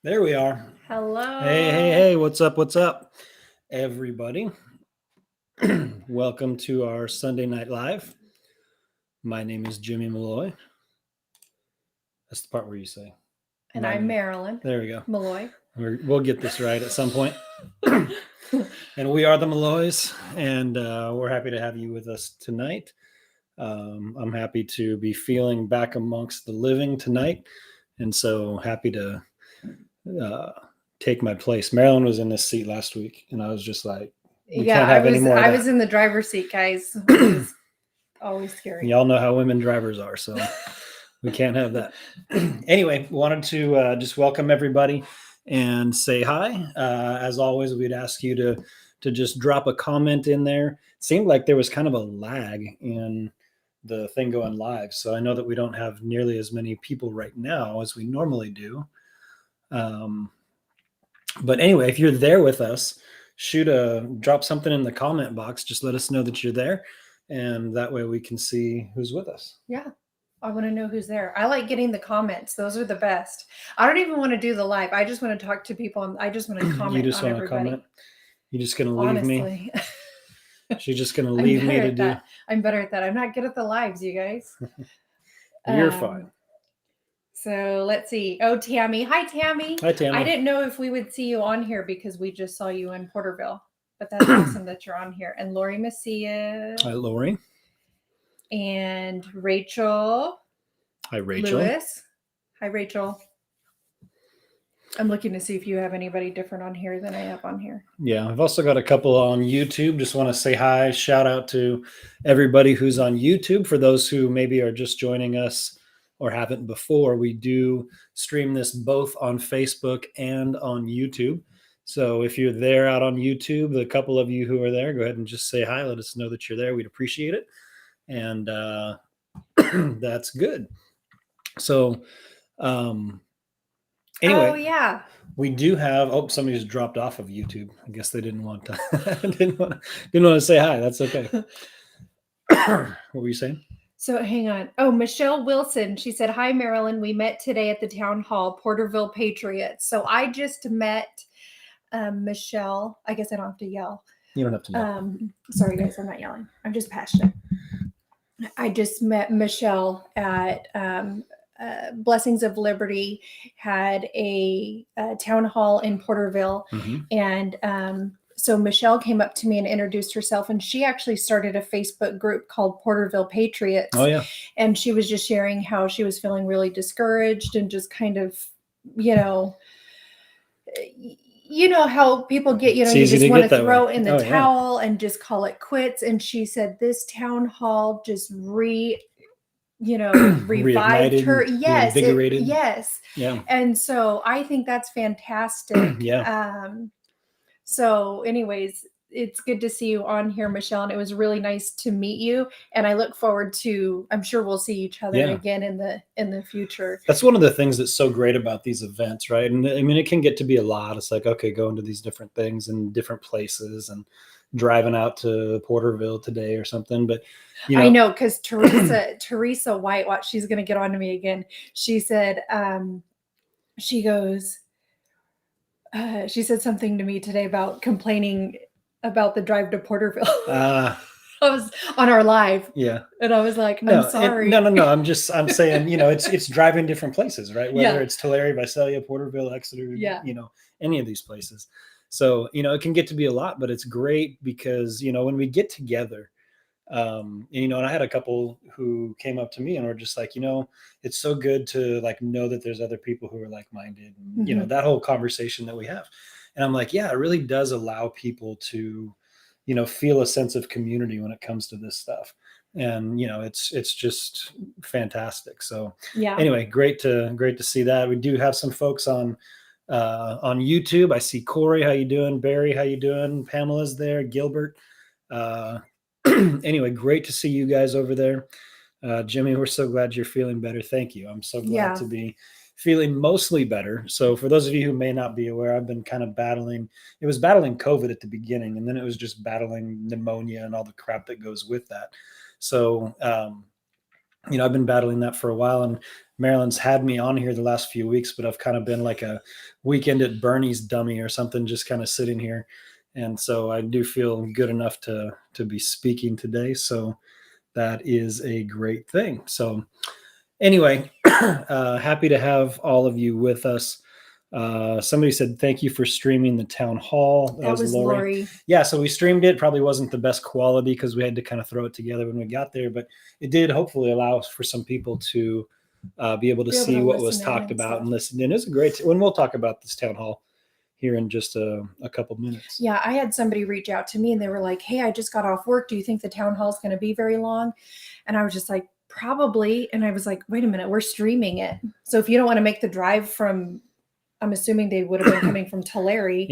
There we are. Hello. Hey, what's up, everybody? Welcome to our Sunday Night Live. My name is Jimmy Malloy. That's the part where you say. And I'm Marilyn. There we go. Malloy. We'll get this right at some point. And we are the Malloys, and we're happy to have you with us tonight. I'm happy to be feeling back amongst the living tonight, and so happy to take my place. Marilyn was in this seat last week, and I was just like, I was in the driver's seat, guys. Which is always scary. Y'all know how women drivers are, so we can't have that. Anyway, wanted to just welcome everybody and say hi. As always, we'd ask you to just drop a comment in there. It seemed like there was kind of a lag in the thing going live, so I know that we don't have nearly as many people right now as we normally do. But anyway, if you're there with us, drop something in the comment box. Just let us know that you're there, and that way we can see who's with us. Yeah, I want to know who's there. I like getting the comments. Those are the best. I don't even want to do the live. I just want to talk to people, and I just want to comment. You just want to comment? You're just going to leave me? She's just going to leave me to do that. I'm better at that. I'm not good at the lives, you guys. You're fine. So let's see. Oh, Tammy. Hi, Tammy. Hi, Tammy. I didn't know if we would see you on here because we just saw you in Porterville. But that's awesome that you're on here. And Lori Macias. Hi, Lori. And Rachel. Hi, Rachel. Lewis. Hi, Rachel. I'm looking to see if you have anybody different on here than I have on here. Yeah, I've also got a couple on YouTube. Just want to say hi. Shout out to everybody who's on YouTube. For those who maybe are just joining us or haven't before, we do stream this both on Facebook and on YouTube. So if you're there out on YouTube, the couple of you who are there, go ahead and just say hi. Let us know that you're there. We'd appreciate it. And that's good. So anyway, oh yeah, we do have. Oh, somebody just dropped off of YouTube. I guess they didn't want to. didn't want to say hi. That's okay. What were you saying? So hang on. Oh, Michelle Wilson. She said, "Hi, Marilyn. We met today at the town hall, Porterville Patriots." So I just met Michelle. I guess I don't have to yell. You don't have to know. Sorry, guys. I'm not yelling. I'm just passionate. I just met Michelle at Blessings of Liberty, had a town hall in Porterville. Mm-hmm. And so Michelle came up to me and introduced herself, and she actually started a Facebook group called Porterville Patriots. Oh, yeah. And she was just sharing how she was feeling really discouraged and just kind of, how people get, you just want to throw in the towel and just call it quits. And she said this town hall just revived her. Yes. Yes. Yeah. And so I think that's fantastic. Yeah. So anyways, it's good to see you on here, Michelle. And it was really nice to meet you. And I look forward to, I'm sure we'll see each other again in the future. That's one of the things that's so great about these events, right? And I mean, it can get to be a lot. It's like, okay, going to these different things in different places and driving out to Porterville today or something. But I know, because Teresa White, she's going to get on to me again. She said, she said something to me today about complaining about the drive to Porterville. I was on our live. Yeah. And I was like, I'm sorry. No. I'm saying, it's driving different places, right? Whether it's Tulare, Visalia, Porterville, Exeter, any of these places. So, it can get to be a lot, but it's great because, when we get together, and I had a couple who came up to me and were just like, it's so good to know that there's other people who are like-minded, and, that whole conversation that we have. And I'm like, yeah, it really does allow people to, feel a sense of community when it comes to this stuff. And, it's just fantastic. So anyway, great to see that. We do have some folks on YouTube. I see Corey, how you doing? Barry, how you doing? Pamela's there. Gilbert. Anyway, great to see you guys over there. Jimmy, we're so glad you're feeling better. Thank you. I'm so glad to be feeling mostly better. So for those of you who may not be aware, I've been kind of battling COVID at the beginning, and then it was just battling pneumonia and all the crap that goes with that. So, I've been battling that for a while, and Marilyn's had me on here the last few weeks, but I've kind of been like a Weekend at Bernie's dummy or something, just kind of sitting here. And so I do feel good enough to be speaking today. So that is a great thing. So anyway, happy to have all of you with us. Somebody said, thank you for streaming the town hall. That was Lori. Yeah, so we streamed it. Probably wasn't the best quality because we had to kind of throw it together when we got there, but it did hopefully allow for some people to be able to see what was talked about and listen. And it was a great, when we'll talk about this town hall here in just a couple minutes. Yeah, I had somebody reach out to me and they were like, hey, I just got off work. Do you think the town hall is going to be very long? And I was just like, probably. And I was like, wait a minute, we're streaming it. So if you don't want to make the drive from, I'm assuming they would have been coming from Tulare,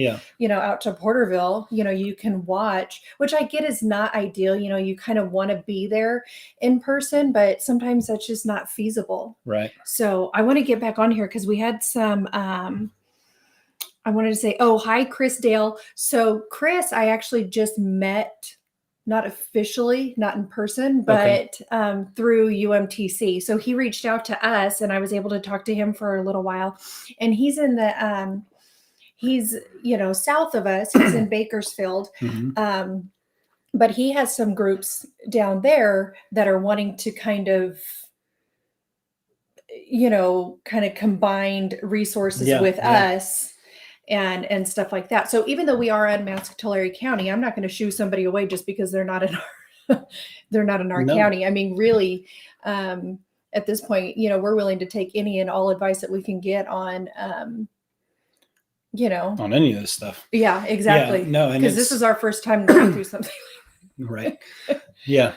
out to Porterville, you can watch, which I get is not ideal. You kind of want to be there in person, but sometimes that's just not feasible. Right. So I want to get back on here because we had some, I wanted to say, hi, Chris Dale. So Chris, I actually just met, not officially, not in person, but through UMTC. So he reached out to us and I was able to talk to him for a little while. And he's in the, he's, south of us, he's in Bakersfield. Mm-hmm. But he has some groups down there that are wanting to kind of combined resources with us. And stuff like that. So even though we are unmasked Tulare County, I'm not going to shoo somebody away just because they're not in our county. I mean, really, at this point, we're willing to take any and all advice that we can get on, on any of this stuff. Yeah, exactly. Yeah, no, because this is our first time going through something. Right. Yeah.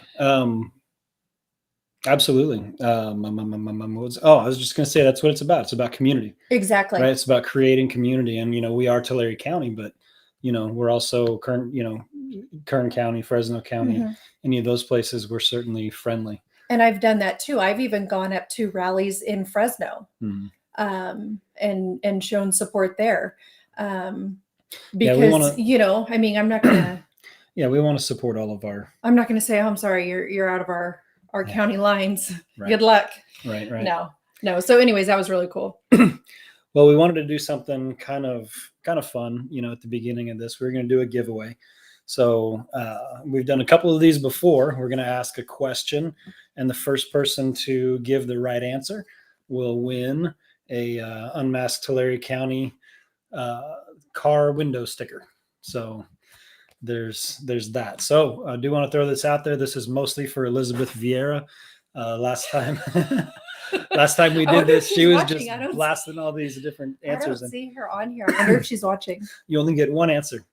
Absolutely. I was just going to say that's what it's about. It's about community. Exactly. Right. It's about creating community. And, we are Tulare County, but, we're also Kern County, Fresno County, any of those places, we're certainly friendly. And I've done that too. I've even gone up to rallies in Fresno and shown support there. Because, I'm not going to. Yeah, we want to support all of our. I'm not going to say, I'm sorry, you're out of our county lines. Right. Good luck. Right. No. So anyways, that was really cool. Well, we wanted to do something kind of fun, at the beginning of this. We were going to do a giveaway. So we've done a couple of these before. We're going to ask a question, and the first person to give the right answer will win a unmasked Tulare County car window sticker. So there's that. So I do want to throw this out there. This is mostly for Elizabeth Vieira. Last time we did this, she was just blasting all these different answers. I don't see her on here. I wonder if she's watching. You only get one answer,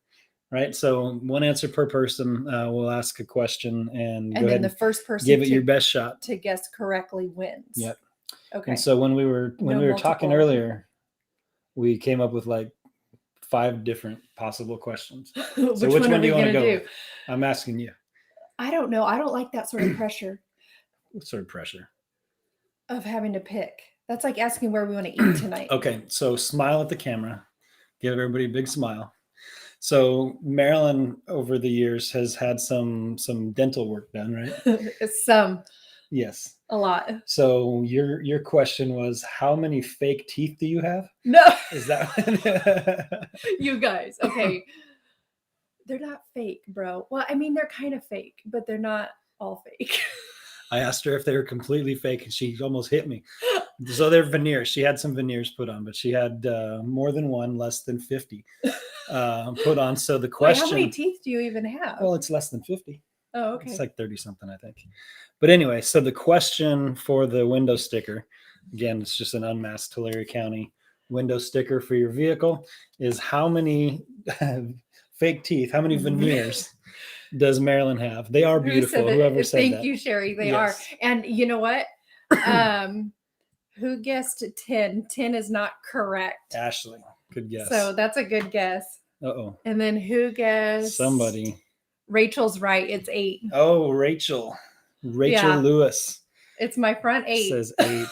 right? So one answer per person. We'll ask a question and go ahead the first person give it your best shot to guess correctly wins. Yep. Okay. And so when we were talking earlier, we came up with like 5 different possible questions. So which one do you want to go with? I'm asking you. I don't know. I don't like that sort of pressure. What sort of pressure? Of having to pick. That's like asking where we want to eat tonight. Okay. So smile at the camera. Give everybody a big smile. So Marilyn over the years has had some dental work done, right? Some. Yes. A lot. So your question was, how many fake teeth do you have? No. Is that you guys? Okay. They're not fake, bro. Well, I mean, they're kind of fake, but they're not all fake. I asked her if they were completely fake, and she almost hit me. So they're veneers. She had some veneers put on, but she had more than one, less than 50 put on. So the question: how many teeth do you even have? Well, it's less than 50. Oh, okay. It's like 30 something, I think. But anyway, so the question for the window sticker, again, it's just an unmasked Tulare County window sticker for your vehicle, is how many fake teeth, how many veneers does Marilyn have? They are beautiful. Whoever said that. Thank you, Sherry. They are. And you know what? Who guessed 10? 10 is not correct. Ashley. Good guess. So that's a good guess. Uh-oh. And then who guessed? Somebody. Rachel's right. It's 8. Oh, Rachel Lewis. It's my front 8. Says 8.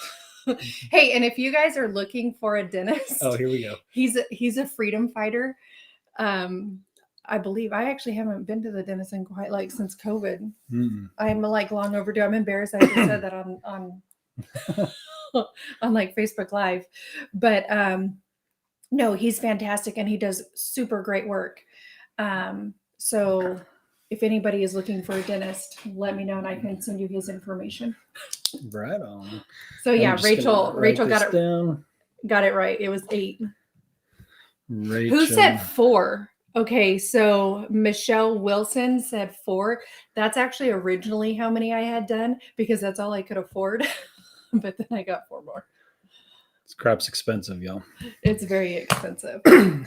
Hey, and if you guys are looking for a dentist, oh, here we go. He's a freedom fighter. I believe I actually haven't been to the dentist in quite since COVID. I'm long overdue. I'm embarrassed I just said that on on like Facebook Live. But no, he's fantastic and he does super great work. So if anybody is looking for a dentist, let me know and I can send you his information. Right on. So yeah, Rachel got it down. Got it right. It was 8. Rachel. Who said 4? Okay, so Michelle Wilson said 4. That's actually originally how many I had done because that's all I could afford. But then I got 4 more. This crap's expensive, y'all. It's very expensive.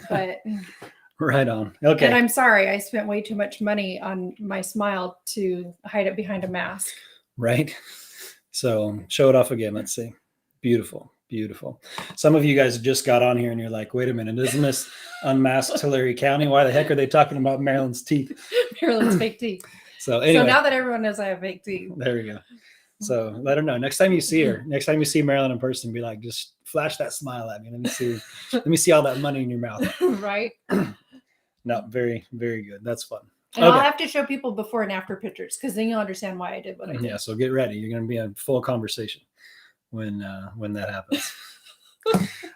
But right on. Okay. And I'm sorry, I spent way too much money on my smile to hide it behind a mask. Right. So show it off again. Let's see. Beautiful. Beautiful. Some of you guys just got on here and you're like, wait a minute, isn't this unmasked Tulare County? Why the heck are they talking about Marilyn's teeth? Marilyn's fake teeth. So anyway. So now that everyone knows I have fake teeth. There we go. So let her know. Next time you see her, next time you see Marilyn in person, be like, just flash that smile at me. Let me see all that money in your mouth. Right. No, very, very good. That's fun. And okay. I'll have to show people before and after pictures because then you'll understand why I did what I did. Yeah, so get ready. You're going to be in full conversation when that happens.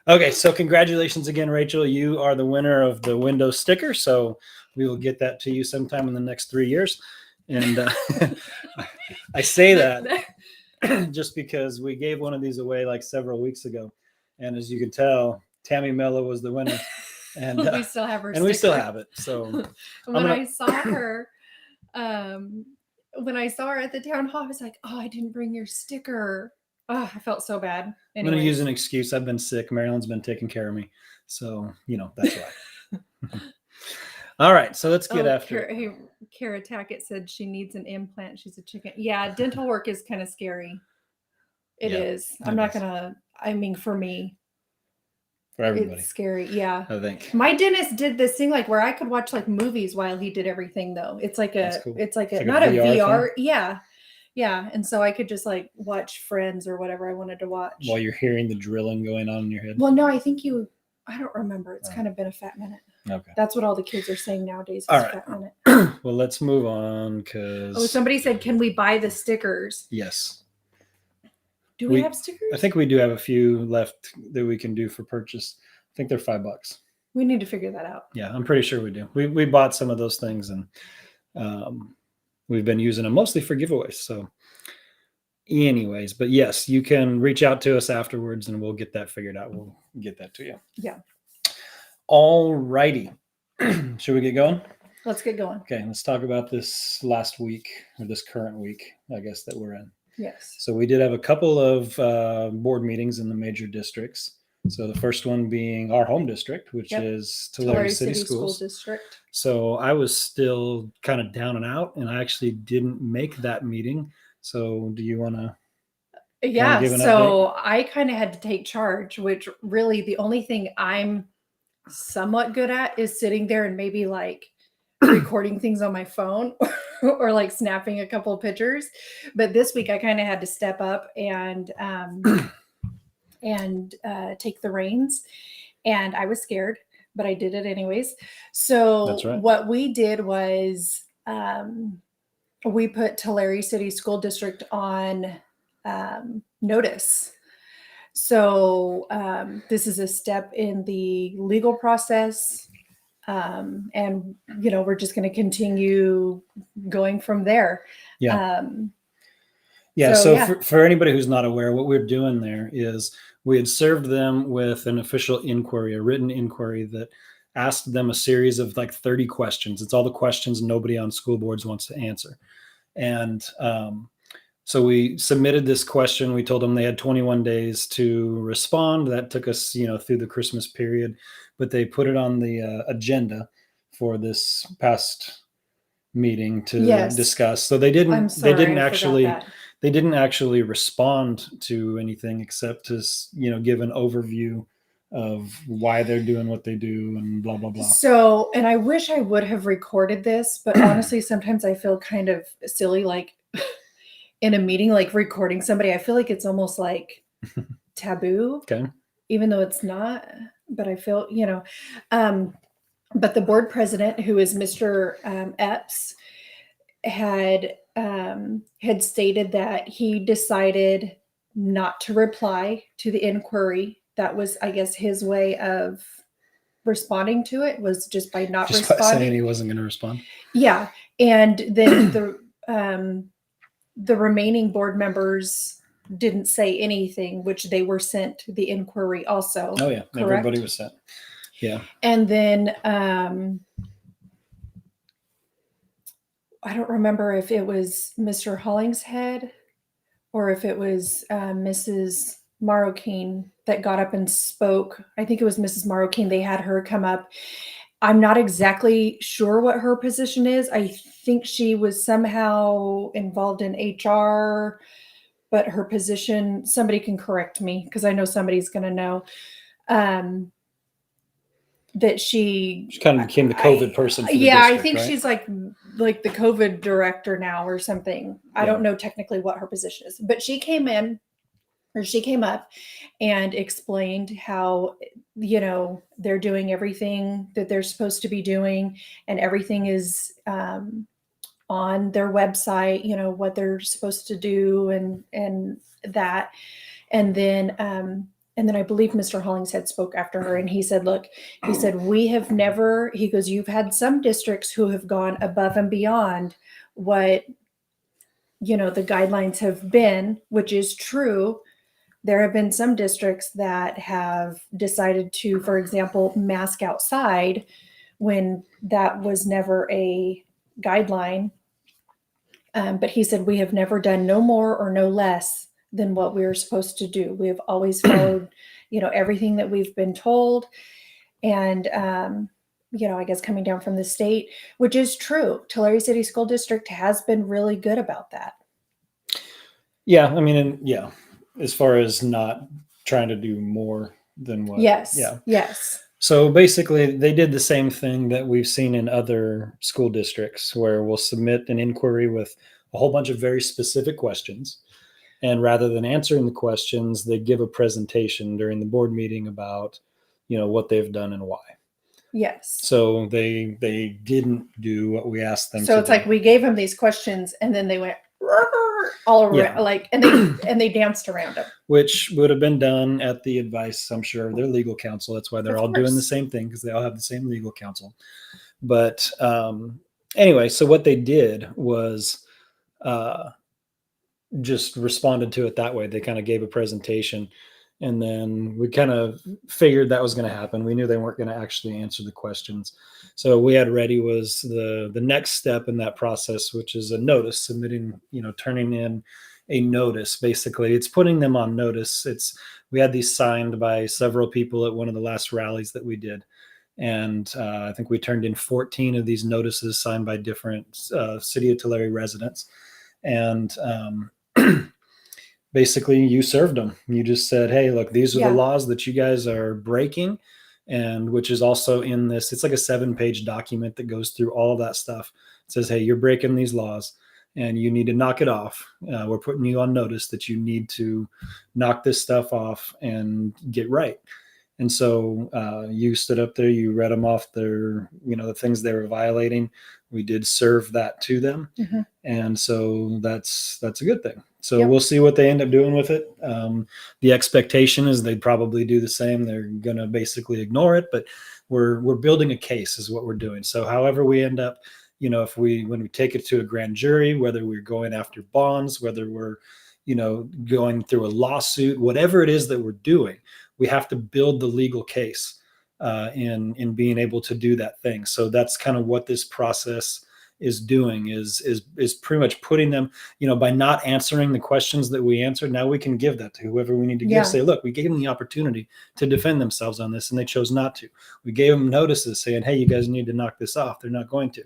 Okay, so congratulations again, Rachel. You are the winner of the window sticker. So we will get that to you sometime in the next 3 years. And I say that just because we gave one of these away like several weeks ago. And as you can tell, Tammy Mello was the winner. And we still have her and sticker. We still have it. So I saw her at the town hall, I was like, oh, I didn't bring your sticker. Oh, I felt so bad. Anyways. I'm going to use an excuse. I've been sick. Marilyn's been taking care of me. So, that's why. All right. So let's get after it. Kara Tackett said she needs an implant. She's a chicken. Yeah. Dental work is kind of scary. It is. I'm not going to, for me. For everybody. It's scary. Yeah. I think. My dentist did this thing like where I could watch like movies while he did everything though. It's like cool. It's like not a VR. Yeah. Yeah. And so I could just like watch Friends or whatever I wanted to watch. While you're hearing the drilling going on in your head? Well, no, I don't remember. It's kind of been a fat minute. Okay. That's what all the kids are saying nowadays. All right. Fat minute. Well, let's move on because. Oh, somebody said, can we buy the stickers? Yes. Do we have stickers? I think we do have a few left that we can do for purchase. I think they're $5. We need to figure that out. Yeah, I'm pretty sure we do. We bought some of those things and we've been using them mostly for giveaways. So anyways, but yes, you can reach out to us afterwards and we'll get that figured out. We'll get that to you. Yeah. All righty. Should we get going? Let's get going. Okay, let's talk about this last week or this current week, I guess, that we're in. Yes. So we did have a couple of board meetings in the major districts. So the first one being our home district, which is Tulare City Schools. School District. So I was still kind of down and out, and I actually didn't make that meeting. So do you want to? Yeah. So I kind of had to take charge, which really the only thing I'm somewhat good at is sitting there and maybe like recording things on my phone or like snapping a couple of pictures. But this week I kind of had to step up and take the reins, and I was scared, but I did it anyways. So that's right. What we did was we put Tulare City School District on notice. So this is a step in the legal process. And we're just going to continue going from there. Yeah. So for anybody who's not aware, what we're doing there is we had served them with an official inquiry, a written inquiry that asked them a series of like 30 questions. It's all the questions nobody on school boards wants to answer. And so we submitted this question. We told them they had 21 days to respond. That took us, through the Christmas period, but they put it on the agenda for this past meeting to discuss. So they didn't actually respond to anything except to, give an overview of why they're doing what they do and blah, blah, blah. So, and I wish I would have recorded this, but honestly, sometimes I feel kind of silly, like in a meeting, like recording somebody. I feel like it's almost like taboo, even though it's not, but I feel, but the board president, who is Mr. Epps, had stated that he decided not to reply to the inquiry. That was, I guess, his way of responding to it, was just by not responding. By saying he wasn't going to respond. Yeah. And then the remaining board members didn't say anything, which they were sent the inquiry also. Oh yeah. Correct? Everybody was sent. Yeah. And then I don't remember if it was Mr. Hollingshead or if it was Mrs. Marroquin that got up and spoke. I think it was Mrs. Marroquin. They had her come up. I'm not exactly sure what her position is. I think she was somehow involved in HR, but her position, somebody can correct me because I know somebody's going to know. That she kind of became the COVID person. For the district, I think right? She's like the COVID director now or something. I don't know technically what her position is, but she came up and explained how, they're doing everything that they're supposed to be doing, and everything is on their website, what they're supposed to do and that. And then I believe Mr. Hollingshead spoke after her, and he said, look, we have never, he goes, you've had some districts who have gone above and beyond what, the guidelines have been, which is true. There have been some districts that have decided to, for example, mask outside when that was never a guideline. But he said, we have never done no more or no less than what we were supposed to do. We have always followed, everything that we've been told. And, I guess coming down from the state, which is true. Tulare City School District has been really good about that. Yeah. I mean, as far as not trying to do more than what. Yes. Yeah. Yes. So basically, they did the same thing that we've seen in other school districts, where we'll submit an inquiry with a whole bunch of very specific questions. And rather than answering the questions, they give a presentation during the board meeting about, what they've done and why. Yes. So they didn't do what we asked them to do. So it's like we gave them these questions, and then they went all around, and they danced around them. Which would have been done at the advice, I'm sure, of their legal counsel. That's why they're all doing the same thing, because they all have the same legal counsel. But anyway, so what they did was just responded to it that way. They kind of gave a presentation, and then we kind of figured that was going to happen. We knew they weren't going to actually answer the questions. So we had ready was the next step in that process, which is a notice, submitting, turning in a notice. Basically, it's putting them on notice. We had these signed by several people at one of the last rallies that we did. And I think we turned in 14 of these notices signed by different City of Tulare residents. And basically, you served them. You just said, hey, look, these are the laws that you guys are breaking. And which is also in this, it's like a 7-page document that goes through all of that stuff. It says, hey, you're breaking these laws and you need to knock it off. We're putting you on notice that you need to knock this stuff off and get right. And so you stood up there, you read them off their, the things they were violating. We did serve that to them. Mm-hmm. And so that's a good thing. So we'll see what they end up doing with it. The expectation is they'd probably do the same. They're going to basically ignore it, but we're building a case is what we're doing. So however we end up, when we take it to a grand jury, whether we're going after bonds, whether we're, going through a lawsuit, whatever it is that we're doing, we have to build the legal case in being able to do that thing. So that's kind of what this process is doing is pretty much putting them, by not answering the questions that we answered. Now we can give that to whoever we need to give. Say, look, we gave them the opportunity to defend themselves on this and they chose not to. We gave them notices saying, hey, you guys need to knock this off. They're not going to.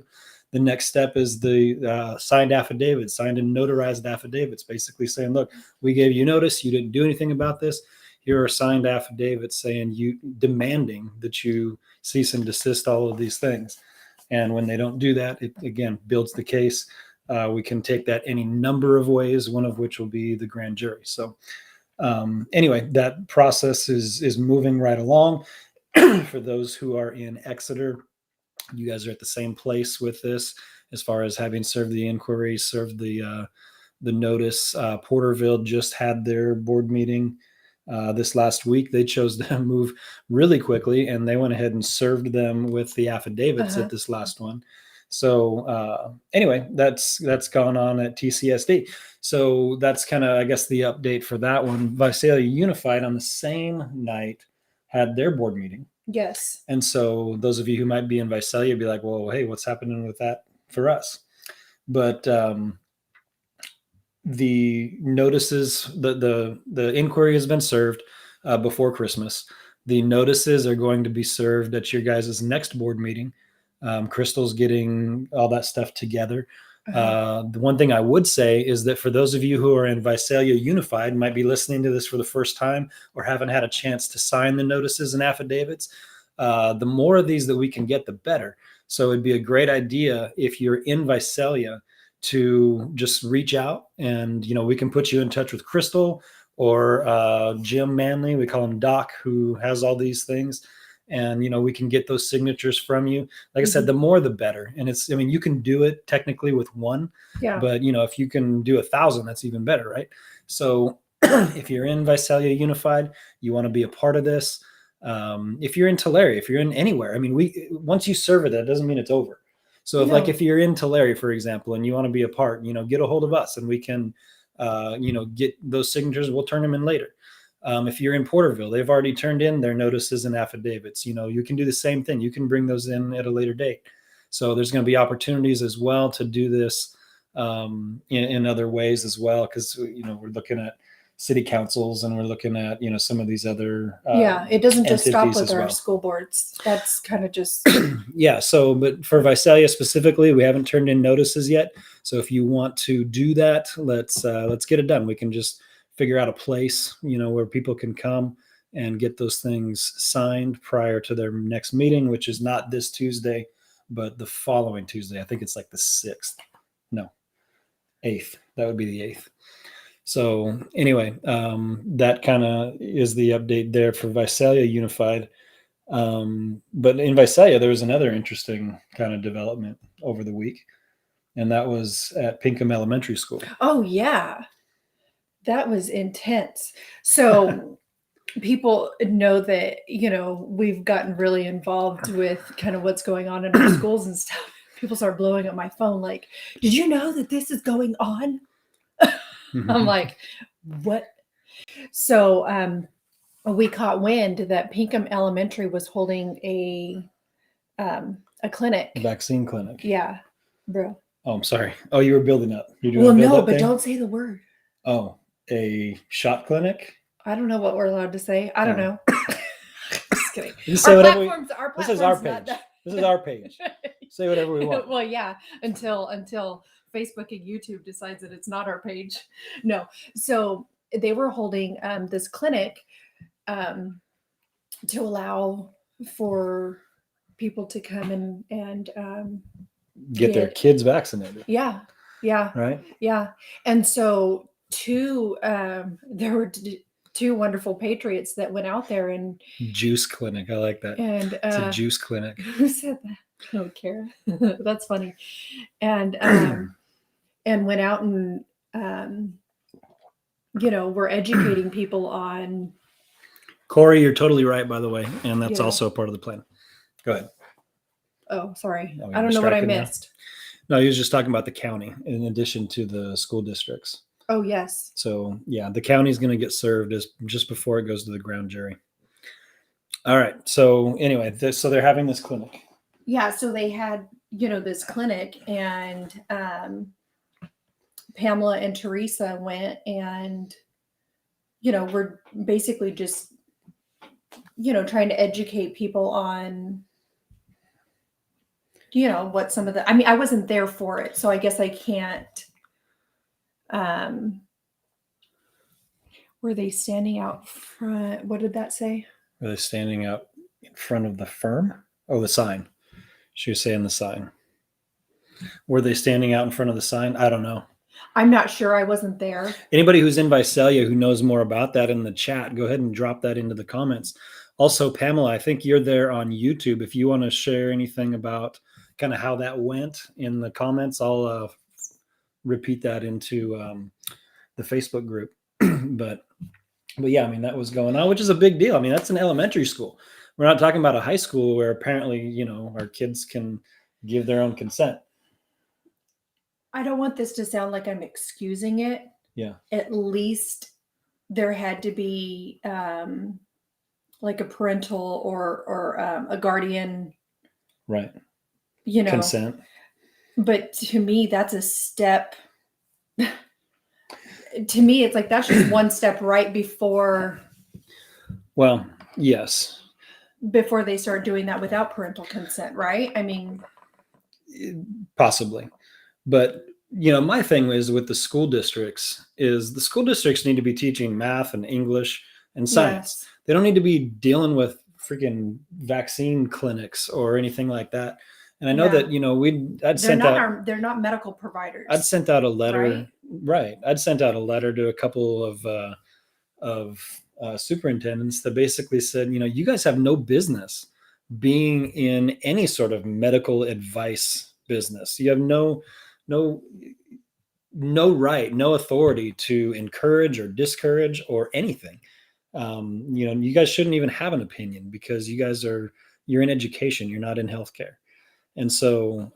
The next step is the signed affidavits, signed and notarized affidavits, basically saying, look, we gave you notice. You didn't do anything about this. Here are signed affidavits saying demanding that you cease and desist all of these things. And when they don't do that, it again builds the case. We can take that any number of ways, one of which will be the grand jury. So anyway, that process is moving right along. For those who are in Exeter, you guys are at the same place with this as far as having served the inquiry, served the the notice. Porterville just had their board meeting this last week. They chose to move really quickly, and they went ahead and served them with the affidavits at this last one. So anyway, that's gone on at TCSD. So that's kind of, I guess, the update for that one. Visalia Unified on the same night had their board meeting. Yes. And so those of you who might be in Visalia be like, well, hey, what's happening with that for us? But the notices, the inquiry has been served before Christmas. The notices are going to be served at your guys' next board meeting. Crystal's getting all that stuff together. The one thing I would say is that for those of you who are in Visalia Unified, might be listening to this for the first time or haven't had a chance to sign the notices and affidavits, the more of these that we can get, the better. So it'd be a great idea if you're in Visalia to just reach out, and we can put you in touch with Crystal or Jim Manley. We call him Doc, who has all these things. And, we can get those signatures from you. Like I said, the more, the better. And you can do it technically with one, but if you can do 1,000, that's even better. Right. So if you're in Visalia Unified, you want to be a part of this. If you're in Tulare, if you're in anywhere, once you serve it, that doesn't mean it's over. So if you're in Tulare, for example, and you want to be a part, get a hold of us and we can, get those signatures. We'll turn them in later. If you're in Porterville, they've already turned in their notices and affidavits. You can do the same thing. You can bring those in at a later date. So there's going to be opportunities as well to do this in other ways as well, because we're looking at city councils and we're looking at some of these other it doesn't just stop with our school boards. That's kind of just So but for Visalia specifically, we haven't turned in notices yet. So if you want to do that, let's get it done. We can just figure out a place, where people can come and get those things signed prior to their next meeting, which is not this Tuesday, but the following Tuesday. I think it's like the 6th. No, 8th. That would be the 8th. So anyway, that kind of is the update there for Visalia Unified. But in Visalia, there was another interesting kind of development over the week, and that was at Pinkham Elementary School. Oh, yeah. That was intense. So people know that, we've gotten really involved with kind of what's going on in our schools and stuff. People start blowing up my phone like, did you know that this is going on? I'm like, what? So we caught wind that Pinkham Elementary was holding a clinic. A vaccine clinic. Yeah, bro. Oh, I'm sorry. Oh, you were building up. You're doing no, but don't say the word. Oh. A shot clinic? I don't know what we're allowed to say. I don't know. Just kidding. Our platforms this is our page. This is our page. Say whatever we want. Well, yeah, until Facebook and YouTube decides that it's not our page. No. So they were holding this clinic to allow for people to come and get their kids vaccinated. Yeah. Yeah. Right. Yeah. And so there were two wonderful patriots that went out there and juice clinic. I like that. And it's a juice clinic. Who said that? I don't care. That's funny. And went out and we're educating people on. Corey, you're totally right, by the way, and that's also a part of the plan. Go ahead. Oh, sorry. I don't know what I missed. No, he was just talking about the county in addition to the school districts. Oh, yes. So, yeah, the county is going to get served just before it goes to the ground jury. All right. So, anyway, so they're having this clinic. Yeah. So they had, this clinic, and Pamela and Teresa went and, we're basically just, trying to educate people on, what some of I wasn't there for it, so I guess I can't. Were they standing out front? What did that say? Were they standing out in front of the firm? Oh, the sign. She was saying the sign. Were they standing out in front of the sign? I don't know. I'm not sure. I wasn't there. Anybody who's in Visalia who knows more about that in the chat, go ahead and drop that into the comments. Also, Pamela, I think you're there on YouTube. If you want to share anything about kind of how that went in the comments, I'll repeat that into the Facebook group. but yeah, I mean, that was going on, which is a big deal. I mean, that's an elementary school. We're not talking about a high school where apparently, our kids can give their own consent. I don't want this to sound like I'm excusing it. Yeah. At least there had to be like a parental or a guardian. Right. Consent. But to me, that's a step. To me, it's like that's just one step right before. Well, yes. Before they start doing that without parental consent, right? I mean, possibly. But, my thing is with the school districts need to be teaching math and English and science. Yes. They don't need to be dealing with freaking vaccine clinics or anything like that. And I know that, they're not medical providers. I'd sent out a letter. Right. I'd sent out a letter to a couple of superintendents that basically said, you guys have no business being in any sort of medical advice business. You have no right, no authority to encourage or discourage or anything. You guys shouldn't even have an opinion because you're in education. You're not in healthcare. And so,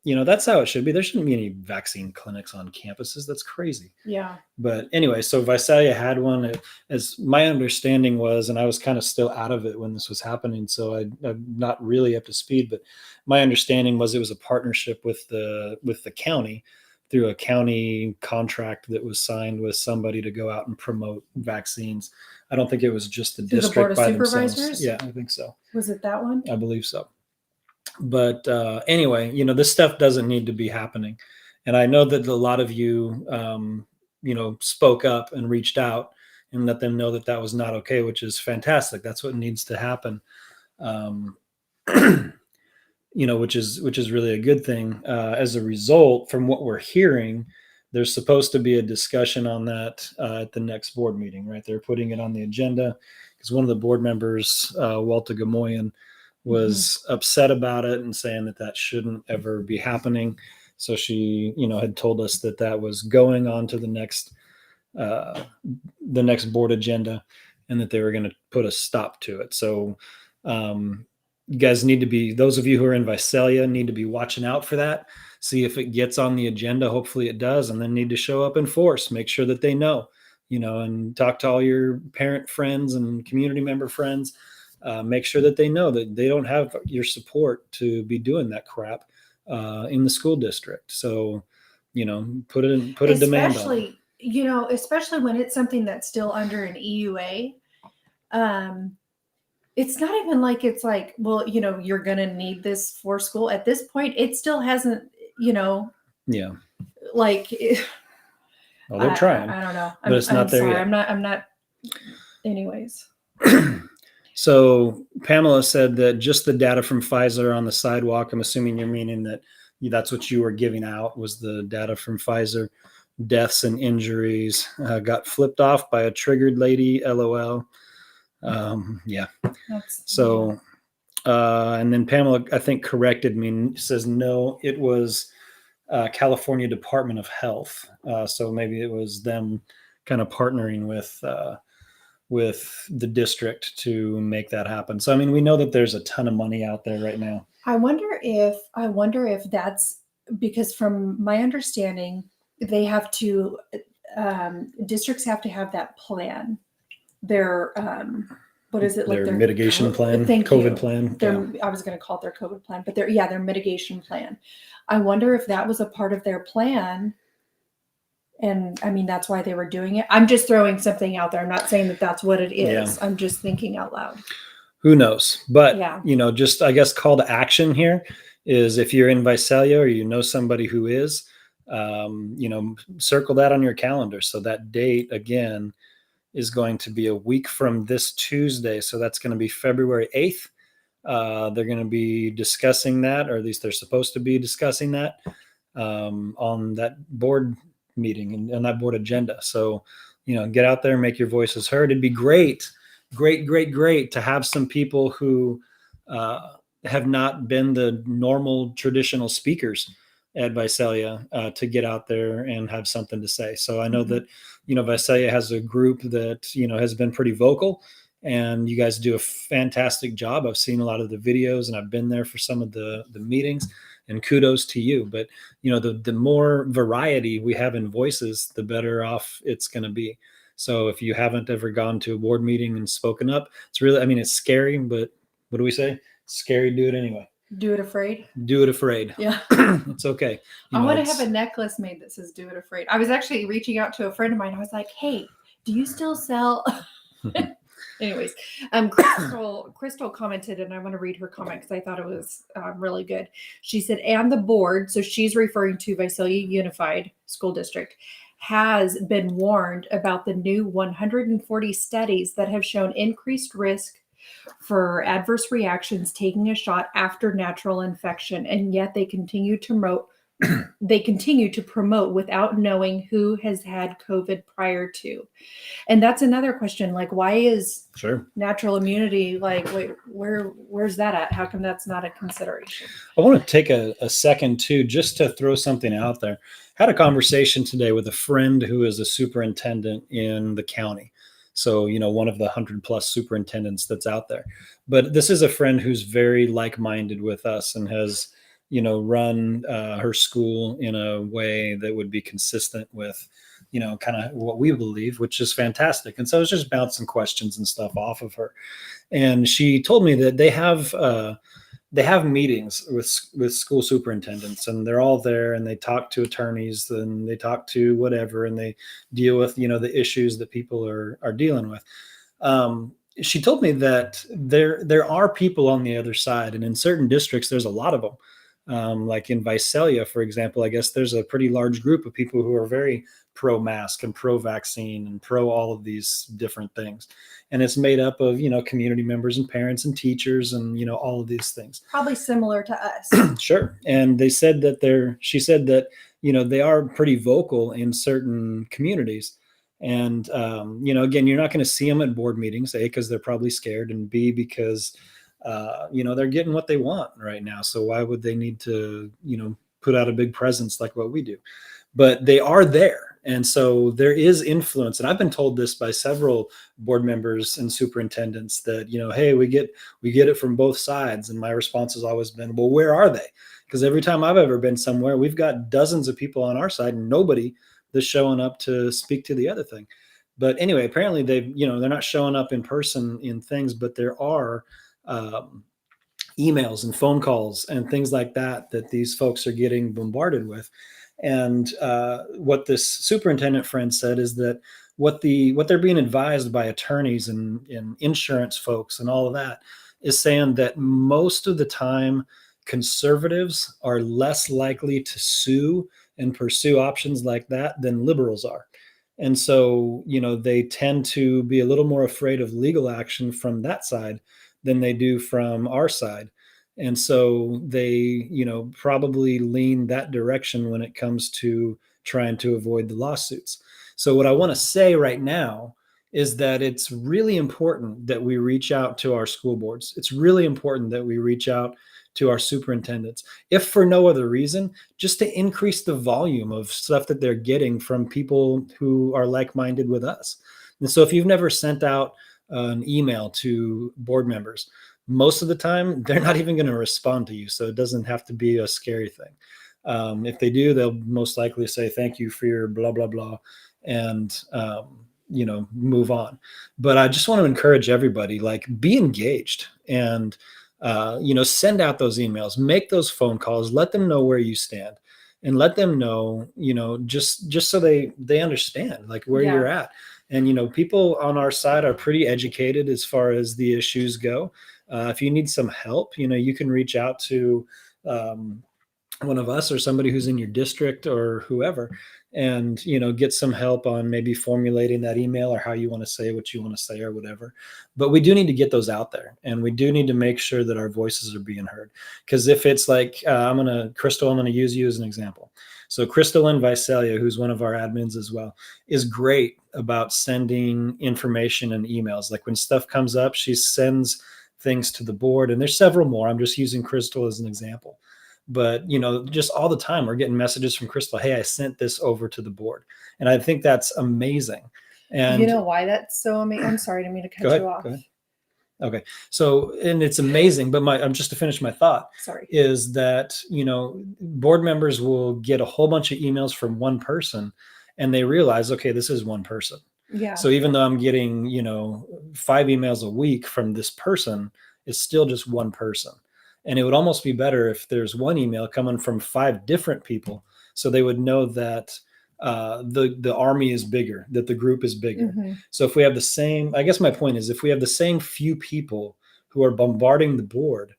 that's how it should be. There shouldn't be any vaccine clinics on campuses. That's crazy. Yeah. But anyway, so Visalia had one, as my understanding was, and I was kind of still out of it when this was happening, so I'm not really up to speed, but my understanding was it was a partnership with the county through a county contract that was signed with somebody to go out and promote vaccines. I don't think it was just the district by themselves. Yeah, I think so. Was it that one? I believe so. But anyway, this stuff doesn't need to be happening. And I know that a lot of you, spoke up and reached out and let them know that that was not okay, which is fantastic. That's what needs to happen, which is really a good thing. As a result, from what we're hearing, there's supposed to be a discussion on that at the next board meeting, right? They're putting it on the agenda because one of the board members, Walter Gamoyan, was upset about it and saying that shouldn't ever be happening. So she, had told us that was going on to the next board agenda and that they were going to put a stop to it. So you guys need to be, those of you who are in Visalia need to be watching out for that. See if it gets on the agenda. Hopefully it does. And then need to show up in force, make sure that they know, and talk to all your parent friends and community member friends. Make sure that they know that they don't have your support to be doing that crap in the school district. So, put a demand on it. Especially when it's something that's still under an EUA. It's not even like it's like, well, you're going to need this for school. At this point, it still hasn't, Yeah. Like. Well, they're trying. I don't know. But it's not there yet. I'm not. Anyways. So Pamela said that just the data from Pfizer on the sidewalk, I'm assuming you're meaning that that's what you were giving out was the data from Pfizer, deaths and injuries, got flipped off by a triggered lady, LOL. Yeah. So, and then Pamela, I think, corrected me, says, no, it was California Department of Health. So maybe it was them kind of partnering with the district to make that happen. So, I mean, we know that there's a ton of money out there right now. I wonder if that's because from my understanding, they have to, districts have to have that plan. Their, what is it? Their mitigation plan, COVID plan. I was going to call it their COVID plan, but their mitigation plan. I wonder if that was a part of their plan. And I mean, that's why they were doing it. I'm just throwing something out there. I'm not saying that that's what it is. Yeah. I'm just thinking out loud. Who knows? But, just, I guess, call to action here is if you're in Visalia or you know somebody who is, circle that on your calendar. So that date, again, is going to be a week from this Tuesday. So that's going to be February 8th. They're going to be discussing that, or at least they're supposed to be discussing that on that board meeting and on that board agenda. So, get out there and make your voices heard. It'd be great to have some people who have not been the normal traditional speakers at Visalia to get out there and have something to say. So I know that, Visalia has a group that, has been pretty vocal, and you guys do a fantastic job. I've seen a lot of the videos, and I've been there for some of the meetings, and kudos to you. But, the more variety we have in voices, the better off it's going to be. So if you haven't ever gone to a board meeting and spoken up, it's really, it's scary, but what do we say? Scary, do it anyway. Do it afraid. Do it afraid. Yeah. It's okay. I want to have a necklace made that says do it afraid. I was actually reaching out to a friend of mine. I was like, hey, do you still sell? Anyways, Crystal commented, and I want to read her comment because I thought it was really good. She said, and the board, so she's referring to Visalia Unified School District, has been warned about the new 140 studies that have shown increased risk for adverse reactions taking a shot after natural infection, and yet they continue to promote without knowing who has had COVID prior to. And that's another question, like, why is natural immunity, like, wait, where's that at? How come that's not a consideration? I want to take a second too, just to throw something out there. Had a conversation today with a friend who is a superintendent in the county. So, one of the 100+ superintendents that's out there. But this is a friend who's very like-minded with us and has, run her school in a way that would be consistent with, kind of what we believe, which is fantastic. And so I was just bouncing questions and stuff off of her. And she told me that they have meetings with school superintendents, and they're all there, and they talk to attorneys, and they talk to whatever, and they deal with, the issues that people are dealing with. She told me that there are people on the other side, and in certain districts, there's a lot of them. Like in Visalia, for example, I guess there's a pretty large group of people who are very pro-mask and pro-vaccine and pro all of these different things. And it's made up of, community members and parents and teachers and, all of these things. Probably similar to us. Sure. And she said that, they are pretty vocal in certain communities. And, again, you're not going to see them at board meetings, A, because they're probably scared, and B, because they're getting what they want right now. So why would they need to, put out a big presence like what we do? But they are there. And so there is influence. And I've been told this by several board members and superintendents that, hey, we get it from both sides. And my response has always been, well, where are they? Because every time I've ever been somewhere, we've got dozens of people on our side and nobody that's showing up to speak to the other thing. But anyway, apparently they're not showing up in person in things, but there are emails and phone calls and things like that these folks are getting bombarded with. And what this superintendent friend said is that what they're being advised by attorneys and insurance folks and all of that is saying that most of the time conservatives are less likely to sue and pursue options like that than liberals are. And so, they tend to be a little more afraid of legal action from that side than they do from our side. And so they, probably lean that direction when it comes to trying to avoid the lawsuits. So what I want to say right now is that it's really important that we reach out to our school boards. It's really important that we reach out to our superintendents, if for no other reason, just to increase the volume of stuff that they're getting from people who are like-minded with us. And so if you've never sent out an email to board members, most of the time, they're not even going to respond to you. So it doesn't have to be a scary thing. If they do, they'll most likely say, thank you for your blah, blah, blah, and, move on. But I just want to encourage everybody, be engaged and, send out those emails, make those phone calls, let them know where you stand, and let them know, just so they understand where you're at. And, people on our side are pretty educated as far as the issues go. If you need some help, you can reach out to one of us or somebody who's in your district or whoever, and, get some help on maybe formulating that email or how you want to say what you want to say or whatever. But we do need to get those out there, and we do need to make sure that our voices are being heard. Because if it's Crystal, I'm going to use you as an example. So Crystal in Visalia, who's one of our admins as well, is great about sending information and emails. When stuff comes up, she sends things to the board, and there's several more. I'm just using Crystal as an example. but just all the time we're getting messages from Crystal, hey, I sent this over to the board. And I think that's amazing. And you know why that's so amazing? I'm sorry, I didn't mean to cut you off. Go ahead. Okay. So, and it's amazing, but I'm just to finish my thought, sorry, is that, board members will get a whole bunch of emails from one person and they realize, okay, this is one person. Yeah. So even though I'm getting, 5 emails a week from this person, it's still just one person. And it would almost be better if there's one email coming from 5 different people, so they would know that the army is bigger, that the group is bigger. Mm-hmm. So if we have the same, I guess my point is, if we have the same few people who are bombarding the board,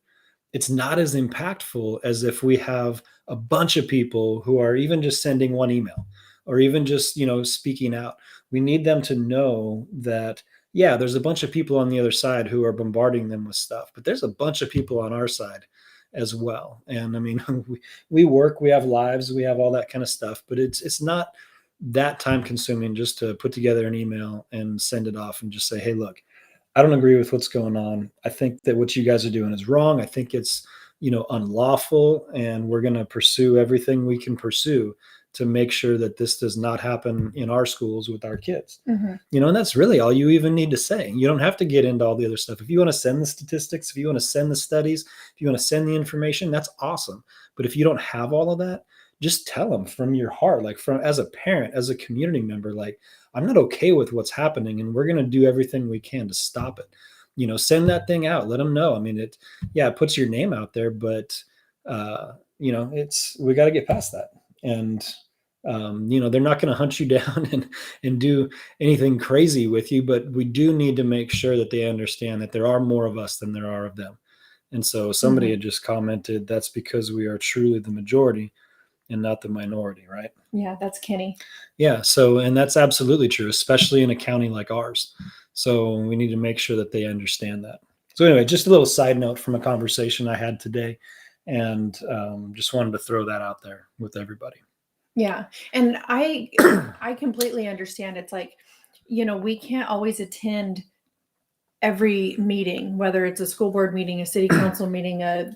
it's not as impactful as if we have a bunch of people who are even just sending one email or even just, speaking out. We need them to know that, yeah, there's a bunch of people on the other side who are bombarding them with stuff, but there's a bunch of people on our side as well. And I mean, we work, we have lives, we have all that kind of stuff, but it's not that time consuming just to put together an email and send it off and just say, hey, look, I don't agree with what's going on. I think that what you guys are doing is wrong. I think it's, unlawful, and we're going to pursue everything we can pursue to make sure that this does not happen in our schools with our kids. Mm-hmm. And that's really all you even need to say. You don't have to get into all the other stuff. If you want to send the statistics, if you want to send the studies, if you want to send the information, that's awesome. But if you don't have all of that, just tell them from your heart, like as a parent, as a community member, like, I'm not okay with what's happening, and we're going to do everything we can to stop it. Send that thing out, let them know. I mean, it puts your name out there, but we got to get past that. And they're not going to hunt you down and do anything crazy with you, but we do need to make sure that they understand that there are more of us than there are of them. And so somebody had just commented, that's because we are truly the majority and not the minority, right? Yeah, that's Kenny. Yeah. So, and that's absolutely true, especially in a county like ours. So we need to make sure that they understand that. So anyway, just a little side note from a conversation I had today, and just wanted to throw that out there with everybody. Yeah. And I completely understand. It's like, we can't always attend every meeting, whether it's a school board meeting, a city council meeting, a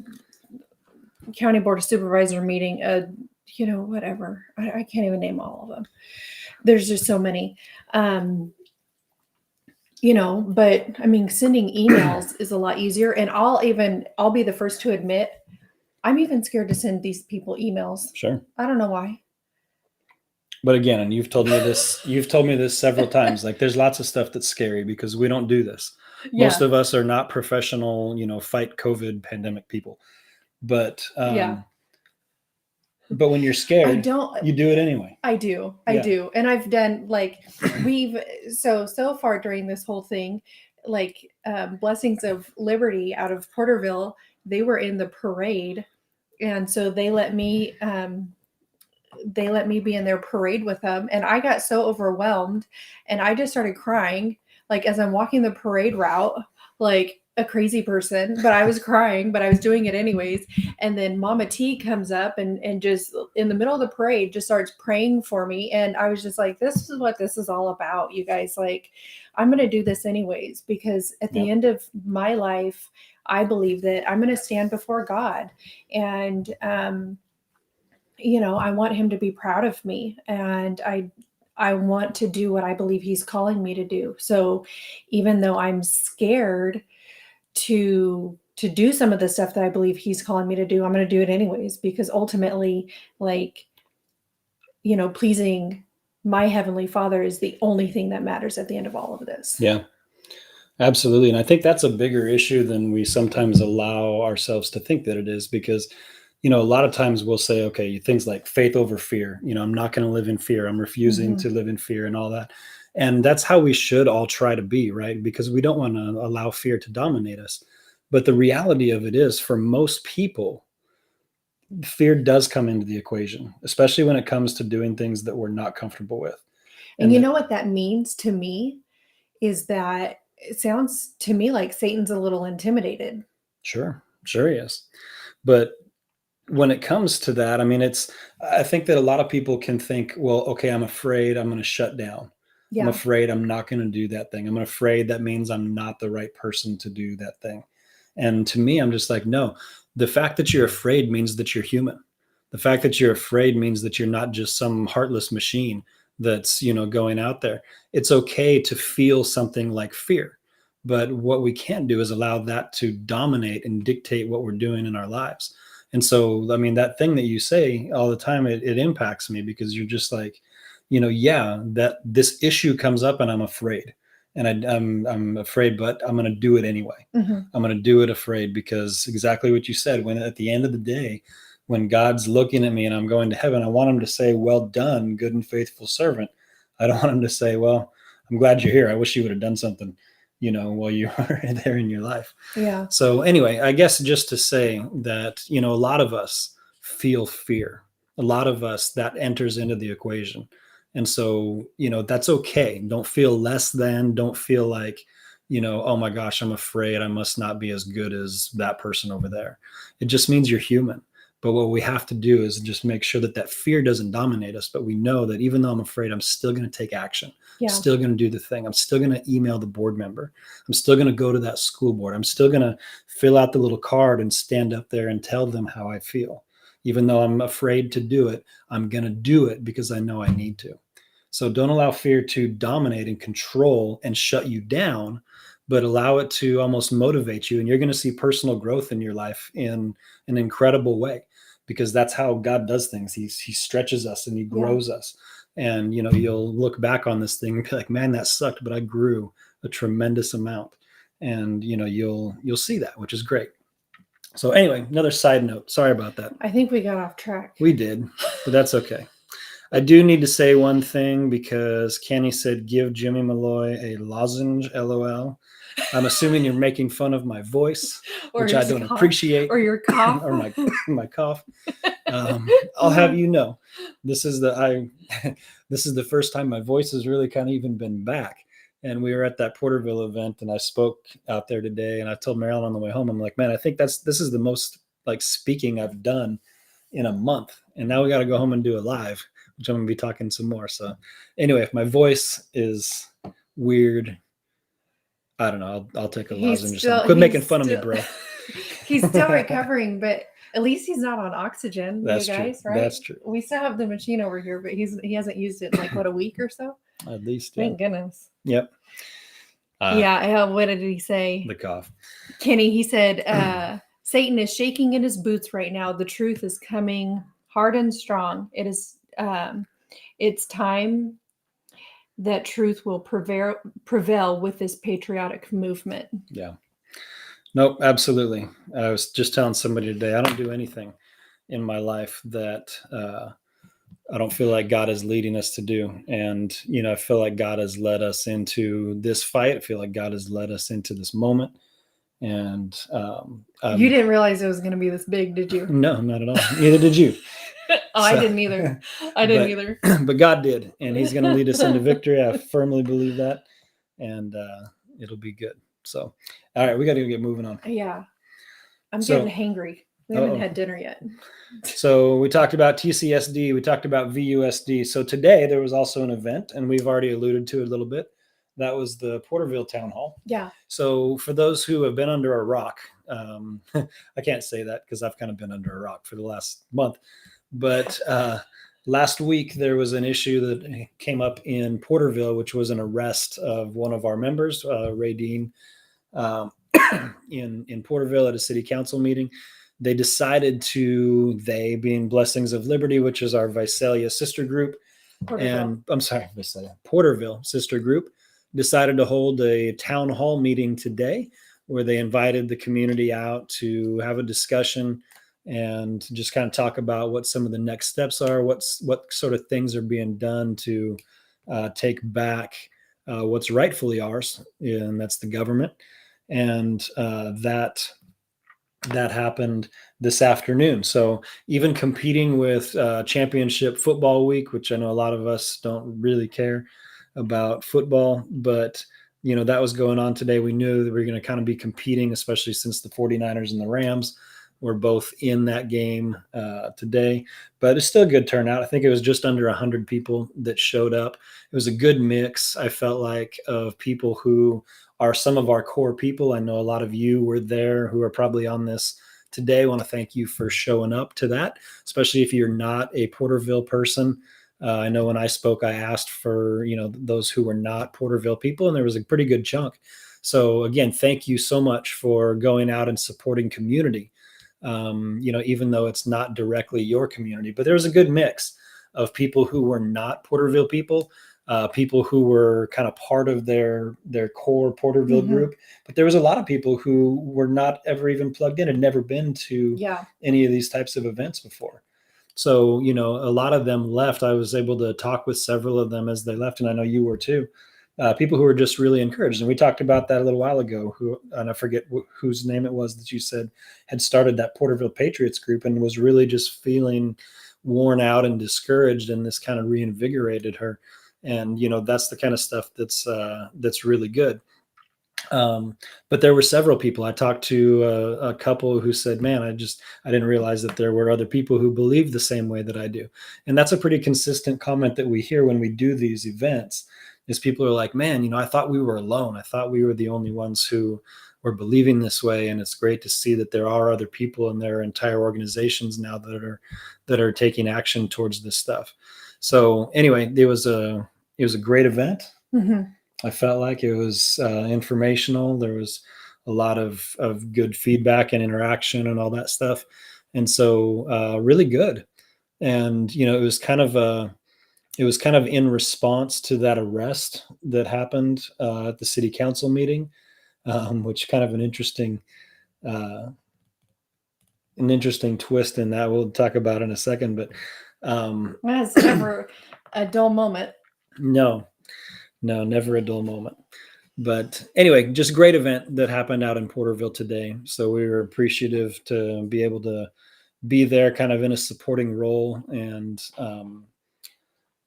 county board of supervisor meeting, whatever. I can't even name all of them. There's just so many. But I mean, sending emails is a lot easier. And I'll be the first to admit, I'm even scared to send these people emails. Sure. I don't know why. But again, and you've told me this several times, like there's lots of stuff that's scary because we don't do this. Yeah. Most of us are not professional, fight COVID pandemic people. But but when you're scared, you do it anyway. I do. And I've done so far during this whole thing, like Blessings of Liberty out of Porterville, they were in the parade. And so they let me be in their parade with them. And I got so overwhelmed and I just started crying, like as I'm walking the parade route, like a crazy person, but I was crying, but I was doing it anyways. And then Mama T comes up and just in the middle of the parade just starts praying for me. And I was just like, this is what this is all about, you guys. Like, I'm going to do this anyways, because at the end of my life, I believe that I'm going to stand before God, and, I want him to be proud of me, and I want to do what I believe he's calling me to do. So even though I'm scared to do some of the stuff that I believe he's calling me to do, I'm going to do it anyways, because ultimately, pleasing my Heavenly Father is the only thing that matters at the end of all of this. Yeah, absolutely. And I think that's a bigger issue than we sometimes allow ourselves to think that it is, because, a lot of times we'll say, okay, things like faith over fear, I'm not going to live in fear. I'm refusing to live in fear and all that. And that's how we should all try to be, right? Because we don't want to allow fear to dominate us. But the reality of it is, for most people, fear does come into the equation, especially when it comes to doing things that we're not comfortable with. And you know what that means to me is that it sounds to me like Satan's a little intimidated. Sure he is. But when it comes to that, I mean, I think that a lot of people can think, well, okay, I'm afraid I'm going to shut down. Yeah. I'm afraid I'm not going to do that thing. I'm afraid that means I'm not the right person to do that thing. And to me, I'm just like, no, the fact that you're afraid means that you're human. The fact that you're afraid means that you're not just some heartless machine that's, going out there. It's okay to feel something like fear. But what we can't do is allow that to dominate and dictate what we're doing in our lives. And so, I mean, that thing that you say all the time, it impacts me, because you're just like, that this issue comes up and I'm afraid. And I'm afraid, but I'm going to do it anyway. Mm-hmm. I'm going to do it afraid, because exactly what you said, when at the end of the day, when God's looking at me and I'm going to heaven, I want him to say, well done, good and faithful servant. I don't want him to say, well, I'm glad you're here. I wish you would have done something, while you are there in your life. Yeah. So anyway, I guess just to say that, a lot of us feel fear. A lot of us, that enters into the equation. And so, that's okay. Don't feel less than, don't feel like, oh my gosh, I'm afraid I must not be as good as that person over there. It just means you're human. But what we have to do is just make sure that fear doesn't dominate us. But we know that even though I'm afraid, I'm still going to take action. Yeah. I'm still going to do the thing. I'm still going to email the board member. I'm still going to go to that school board. I'm still going to fill out the little card and stand up there and tell them how I feel. Even though I'm afraid to do it, I'm going to do it because I know I need to. So don't allow fear to dominate and control and shut you down, but allow it to almost motivate you. And you're going to see personal growth in your life in an incredible way, because that's how God does things. He stretches us and he grows us. And, you'll look back on this thing and be like, man, that sucked, but I grew a tremendous amount. And, you'll see that, which is great. So anyway, another side note. Sorry about that. I think we got off track. We did, but that's okay. I do need to say one thing, because Kenny said, give Jimmy Malloy a lozenge, LOL. I'm assuming you're making fun of my voice, which I don't appreciate. Or your cough. Or my cough. I'll have you know, this is the first time my voice has really kind of even been back. And we were at that Porterville event, and I spoke out there today, and I told Marilyn on the way home, I'm like, man, I think this is the most like speaking I've done in a month. And now we got to go home and do it live, which I'm going to be talking some more. So anyway, if my voice is weird, I don't know. I'll take a lozenge or something. Quit making fun of me, bro. He's still recovering, but at least he's not on oxygen. That's you guys, true. Right? That's true. We still have the machine over here, but he hasn't used it in like a week or so. At least. Thank goodness. Yep. What did he say? The cough. Kenny, he said, Satan is shaking in his boots right now. The truth is coming hard and strong. It is. It's time that truth will prevail with this patriotic movement. Yeah. Nope, absolutely. I was just telling somebody today, I don't do anything in my life that I don't feel like God is leading us to do. And, I feel like God has led us into this fight. I feel like God has led us into this moment. And you didn't realize it was going to be this big, did you? No, not at all. Neither did you. I didn't either. But God did, and he's going to lead us into victory. I firmly believe that, and it'll be good. So, all right, we got to get moving on. Yeah. I'm getting hangry. We haven't had dinner yet. So we talked about TCSD. We talked about VUSD. So today there was also an event, and we've already alluded to it a little bit. That was the Porterville Town Hall. Yeah. So for those who have been under a rock, I can't say that because I've kind of been under a rock for the last month. But last week there was an issue that came up in Porterville, which was an arrest of one of our members, Ray Dean, in Porterville at a city council meeting. They decided they being Blessings of Liberty, which is our Visalia sister group, Porterville sister group, decided to hold a town hall meeting today where they invited the community out to have a discussion and just kind of talk about what some of the next steps are, what sort of things are being done to take back what's rightfully ours, and that's the government. And that happened this afternoon. So even competing with championship football week, which I know a lot of us don't really care about football, but that was going on today. We knew that we were going to kind of be competing, especially since the 49ers and the Rams were both in that game today, but it's still a good turnout. I think it was just under 100 people that showed up. It was a good mix, I felt like, of people who are some of our core people. I know a lot of you were there who are probably on this today. I want to thank you for showing up to that, especially if you're not a Porterville person. I know when I spoke, I asked for, those who were not Porterville people, and there was a pretty good chunk. So again, thank you so much for going out and supporting community. Even though it's not directly your community, but there was a good mix of people who were not Porterville people, people who were kind of part of their core Porterville group. But there was a lot of people who were not ever even plugged in, had never been to any of these types of events before. So, a lot of them left. I was able to talk with several of them as they left, and I know you were too. People who were just really encouraged. And we talked about that a little while ago, and I forget whose name it was that you said had started that Porterville Patriots group and was really just feeling worn out and discouraged, and this kind of reinvigorated her. And, that's the kind of stuff that's really good. But there were several people. I talked to a couple who said, man, I didn't realize that there were other people who believe the same way that I do. And that's a pretty consistent comment that we hear when we do these events, is people are like, man, I thought we were alone. I thought we were the only ones who were believing this way. And it's great to see that there are other people and there are entire organizations now that are taking action towards this stuff. So anyway, it was a great event. I felt like it was informational. There was a lot of good feedback and interaction and all that stuff. And so really good. And, it was kind of in response to that arrest that happened at the city council meeting, which kind of an interesting twist in that we'll talk about in a second. But it's never a dull moment. No, never a dull moment. But anyway, just a great event that happened out in Porterville today. So we were appreciative to be able to be there kind of in a supporting role. And,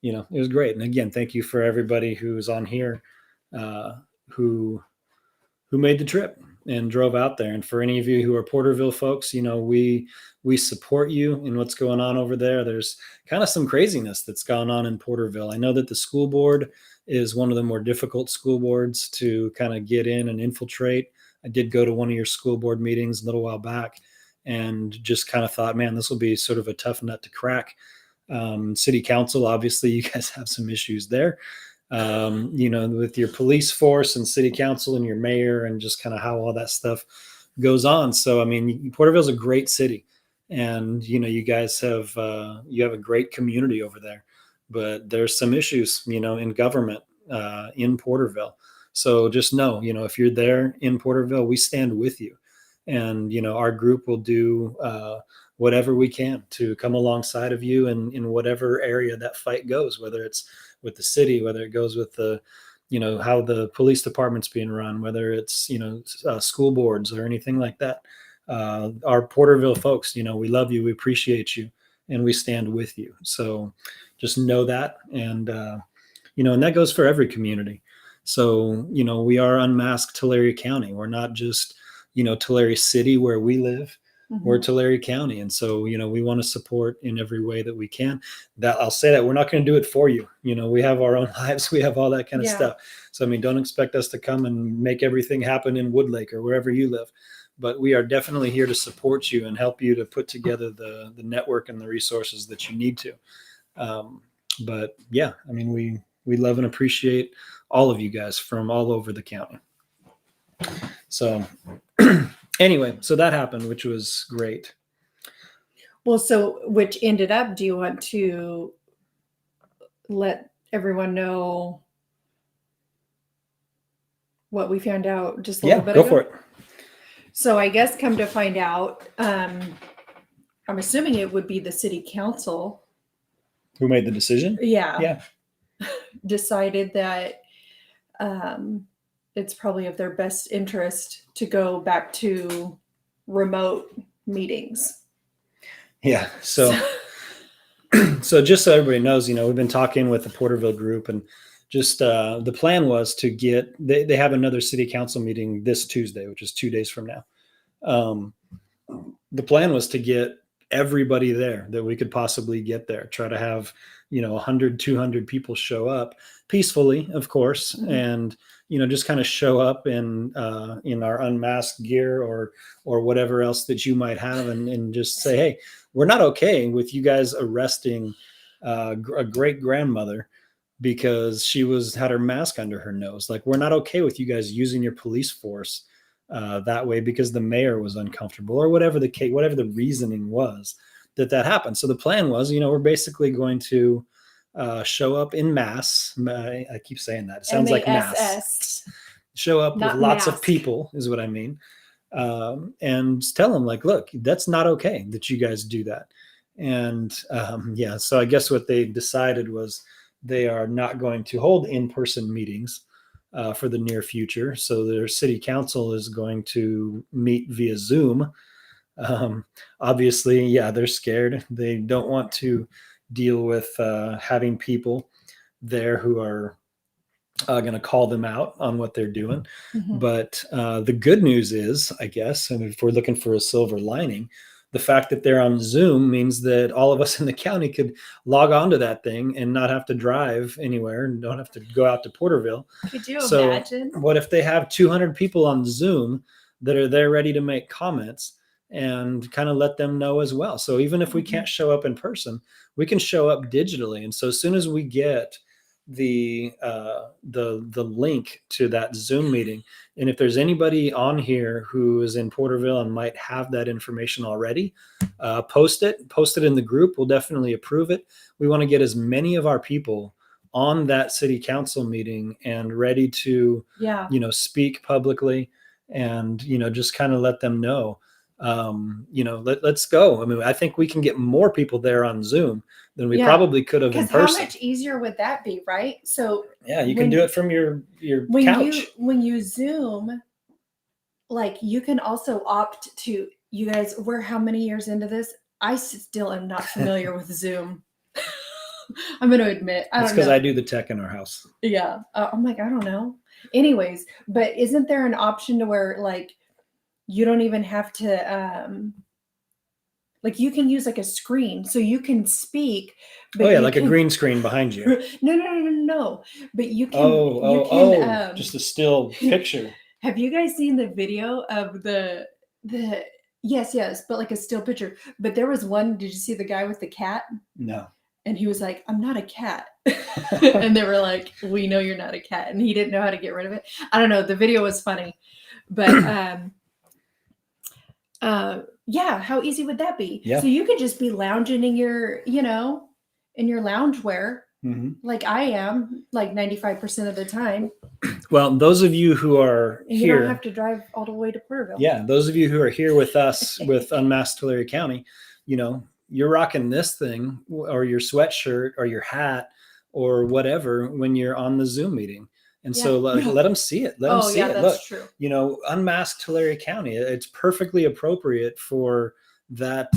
it was great. And again, thank you for everybody who's on here who made the trip and drove out there. And for any of you who are Porterville folks, we support you in what's going on over there. There's kind of some craziness that's gone on in Porterville. I know that the school board is one of the more difficult school boards to kind of get in and infiltrate. I did go to one of your school board meetings a little while back and just kind of thought, man, this will be sort of a tough nut to crack. City council, obviously you guys have some issues there, with your police force and city council and your mayor and just kind of how all that stuff goes on. So, I mean, Porterville's a great city, and, you guys have, you have a great community over there, but there's some issues, in government, in Porterville. So just know, if you're there in Porterville, we stand with you, and, our group will do, whatever we can to come alongside of you in whatever area that fight goes, whether it's with the city, whether it goes with the, how the police department's being run, whether it's, school boards or anything like that. Our Porterville folks, we love you, we appreciate you, and we stand with you. So just know that. And, and that goes for every community. So, we are unmasked Tulare County. We're not just, Tulare City where we live. We're Tulare County. And so, we want to support in every way that we can. That I'll say that we're not going to do it for you. We have our own lives. We have all that kind of stuff. So, I mean, don't expect us to come and make everything happen in Woodlake or wherever you live. But we are definitely here to support you and help you to put together the network and the resources that you need to. But yeah, I mean, we love and appreciate all of you guys from all over the county. So anyway, so that happened, which was great. Well, so which ended up, do you want to let everyone know what we found out just a little bit ago? Go for it. So I guess come to find out, I'm assuming it would be the city council. Who made the decision? Yeah. Decided that it's probably of their best interest to go back to remote meetings. Yeah. So just so everybody knows, we've been talking with the Porterville group, and just the plan was to get, they have another city council meeting this Tuesday, which is 2 days from now. the plan was to get everybody there that we could possibly get there, try to have, 100, 200 people show up peacefully, of course. Mm-hmm. And, just kind of show up in our unmasked gear or whatever else that you might have, and just say, hey, we're not okay with you guys arresting a great grandmother because she had her mask under her nose. Like, we're not okay with you guys using your police force that way because the mayor was uncomfortable, or whatever the reasoning was that happened. So the plan was, we're basically going to show up in mass. I keep saying that. It sounds like mass. Show up with lots of people is what I mean. And tell them, like, look, that's not okay that you guys do that. And so I guess what they decided was they are not going to hold in-person meetings for the near future. So their city council is going to meet via Zoom. Obviously, they're scared. They don't want to deal with having people there who are going to call them out on what they're doing. Mm-hmm. But the good news is, I guess, and if we're looking for a silver lining, the fact that they're on Zoom means that all of us in the county could log on to that thing and not have to drive anywhere and don't have to go out to Porterville. Could you imagine? What if they have 200 people on Zoom that are there ready to make comments and kind of let them know as well? So even if we can't show up in person, we can show up digitally. And so as soon as we get the link to that Zoom meeting, and if there's anybody on here who is in Porterville and might have that information already, post it in the group. We'll definitely approve it. We want to get as many of our people on that city council meeting and ready to speak publicly, and just kind of let them know, let's go. I mean, I think we can get more people there on Zoom than we probably could have in person. How much easier would that be, right? So you can do it from your couch. When you Zoom, like, you can also opt to, you guys, we're how many years into this? I still am not familiar with Zoom. I'm going to admit, I don't know. It's because I do the tech in our house. Yeah. I'm like, I don't know. Anyways, but isn't there an option to where, like, you don't even have to, like, you can use like a screen so you can speak. But like a green screen behind you. No. But you can. Just a still picture. Have you guys seen the video of the yes, but like a still picture. But there was one, did you see the guy with the cat? No. And he was like, I'm not a cat. And they were like, we know you're not a cat. And he didn't know how to get rid of it. I don't know. The video was funny. But how easy would that be? Yeah. So you could just be lounging in your, in your loungewear, like I am, like 95% of the time. Well, those of you who are and here, you don't have to drive all the way to Porterville. Yeah, those of you who are here with us with Unmasked Tulare County, you're rocking this thing or your sweatshirt or your hat or whatever when you're on the Zoom meeting. And so let them see it. Let them see it. That's Look, true. Unmasked Tulare County, it's perfectly appropriate for that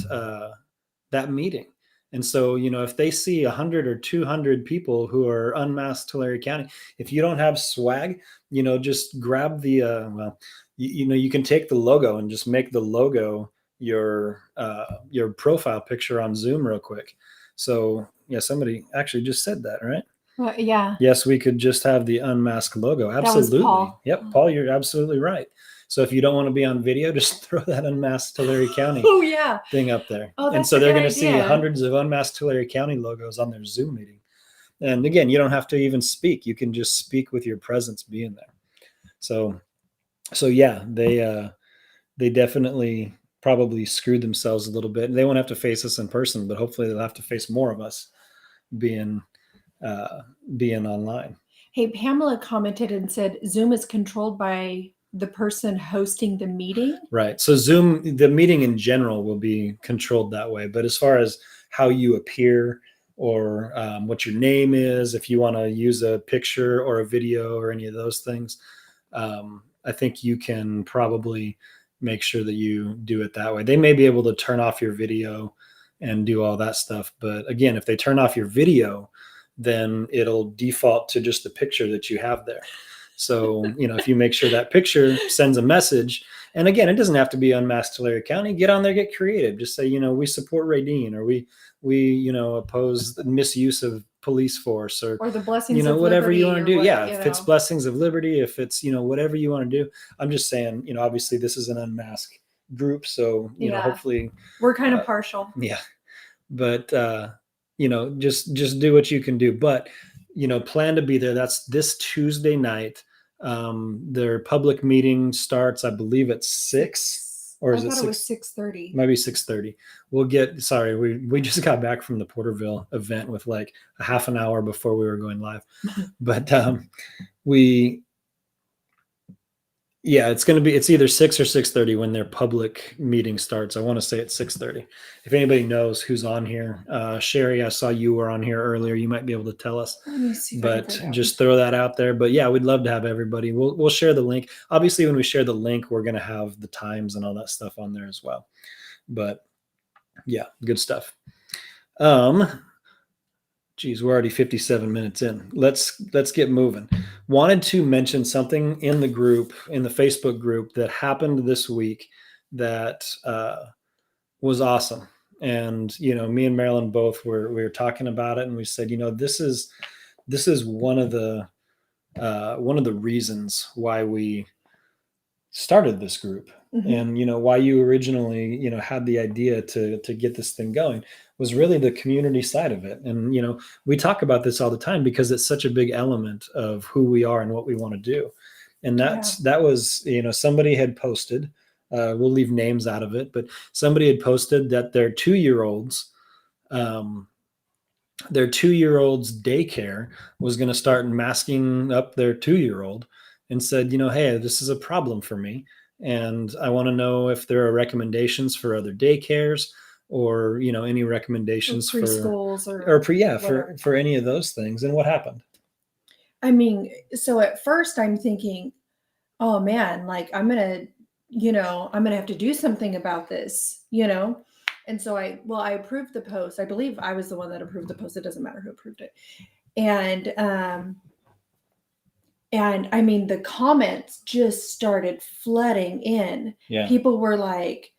meeting. And so, if they see 100 or 200 people who are unmasked Tulare County, if you don't have swag, just grab the, you can take the logo and just make the logo your profile picture on Zoom real quick. So somebody actually just said that, right? Well, yeah. Yes, we could just have the unmasked logo. Absolutely. That was Paul. Yep, Paul, you're absolutely right. So if you don't want to be on video, just throw that Unmasked Tulare County thing up there. Oh, and so they're going to see hundreds of Unmasked Tulare County logos on their Zoom meeting. And again, you don't have to even speak. You can just speak with your presence being there. So they definitely probably screwed themselves a little bit. They won't have to face us in person, but hopefully they'll have to face more of us being online. Hey, Pamela commented and said Zoom is controlled by the person hosting the meeting. Right. So Zoom, the meeting in general will be controlled that way. But as far as how you appear or what your name is, if you want to use a picture or a video or any of those things, I think you can probably make sure that you do it that way. They may be able to turn off your video and do all that stuff. But again, if they turn off your video, then it'll default to just the picture that you have there. So, if you make sure that picture sends a message And again, it doesn't have to be unmasked Tulare County. Get on there, get creative. Just say, we support Radine, or we oppose the misuse of police force, or the blessings of whatever liberty, you want to do. What, if it's blessings of liberty, if it's, whatever you want to do. I'm just saying, obviously this is an unmasked group. So, hopefully we're kind of partial. Yeah. But, just do what you can do. But, plan to be there. That's this Tuesday night. Their public meeting starts, I believe, at 6, or is it 6? It was 6:30. Maybe 6:30. We just got back from the Porterville event with like a half an hour before we were going live. But it's either 6 or 6:30 when their public meeting starts. I want to say it's 6:30. If anybody knows who's on here, Sherry, I saw you were on here earlier. You might be able to tell us. Let me see. But just throw that out there. But yeah, we'd love to have everybody. We'll share the link. Obviously, when we share the link, we're going to have the times and all that stuff on there as well. But yeah, good stuff. Geez, we're already 57 minutes in. Let's get moving. Wanted to mention something in the Facebook group that happened this week that was awesome. And, me and Marilyn both we were talking about it, and we said, this is one of the reasons why we started this group. Mm-hmm. And, why you originally, had the idea to get this thing going was really the community side of it. And, we talk about this all the time because it's such a big element of who we are and what we want to do. And that was, somebody had posted, we'll leave names out of it, but somebody had posted that their 2-year-olds, daycare was going to start masking up their 2-year-old, and said, hey, this is a problem for me. And I want to know if there are recommendations for other daycares, or, any recommendations for preschools for any of those things. And what happened? I mean, so at first I'm thinking, oh man, like I'm going to have to do something about this, And so I approved the post. I believe I was the one that approved the post. It doesn't matter who approved it. And I mean, the comments just started flooding in. Yeah. People were like,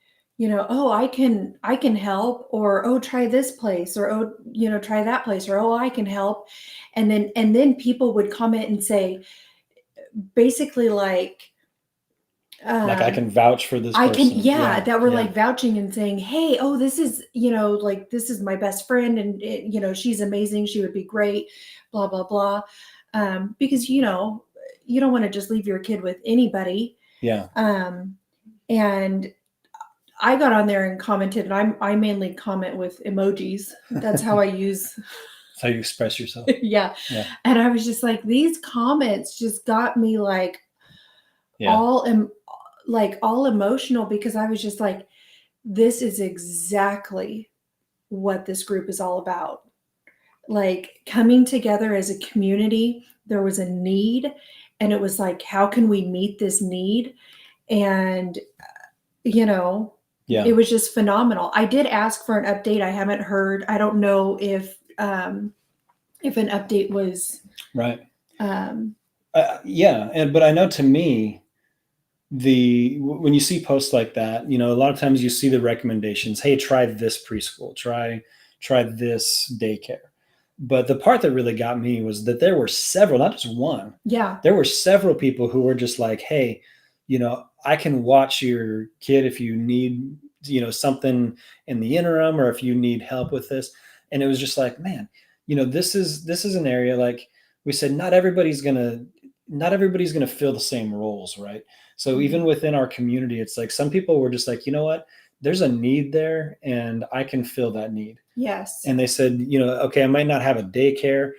oh, I can help, or, oh, try this place, or, oh, try that place, or, oh, I can help. And then people would comment and say, basically like I can vouch for this person. That were like vouching and saying, hey, oh, this is, like, this is my best friend, and she's amazing. She would be great, blah, blah, blah. Because, you don't want to just leave your kid with anybody. Yeah. And I got on there and commented, and I mainly comment with emojis. That's how I use. That's how you express yourself. Yeah. And I was just like, these comments just got me like all emotional, because I was just like, this is exactly what this group is all about. Like, coming together as a community. There was a need, and it was like, how can we meet this need? And, it was just phenomenal. I did ask for an update. I haven't heard. I don't know if an update was right. But I know, to me, when you see posts like that, a lot of times you see the recommendations. Hey, try this preschool. Try this daycare. But the part that really got me was that there were several, not just one. Yeah. There were several people who were just like, hey, I can watch your kid if you need, something in the interim, or if you need help with this. And it was just like, man, this is an area, like we said, not everybody's going to fill the same roles. Right. So even within our community, it's like some people were just like, you know what, there's a need there and I can fill that need. Yes. And they said, okay, I might not have a daycare.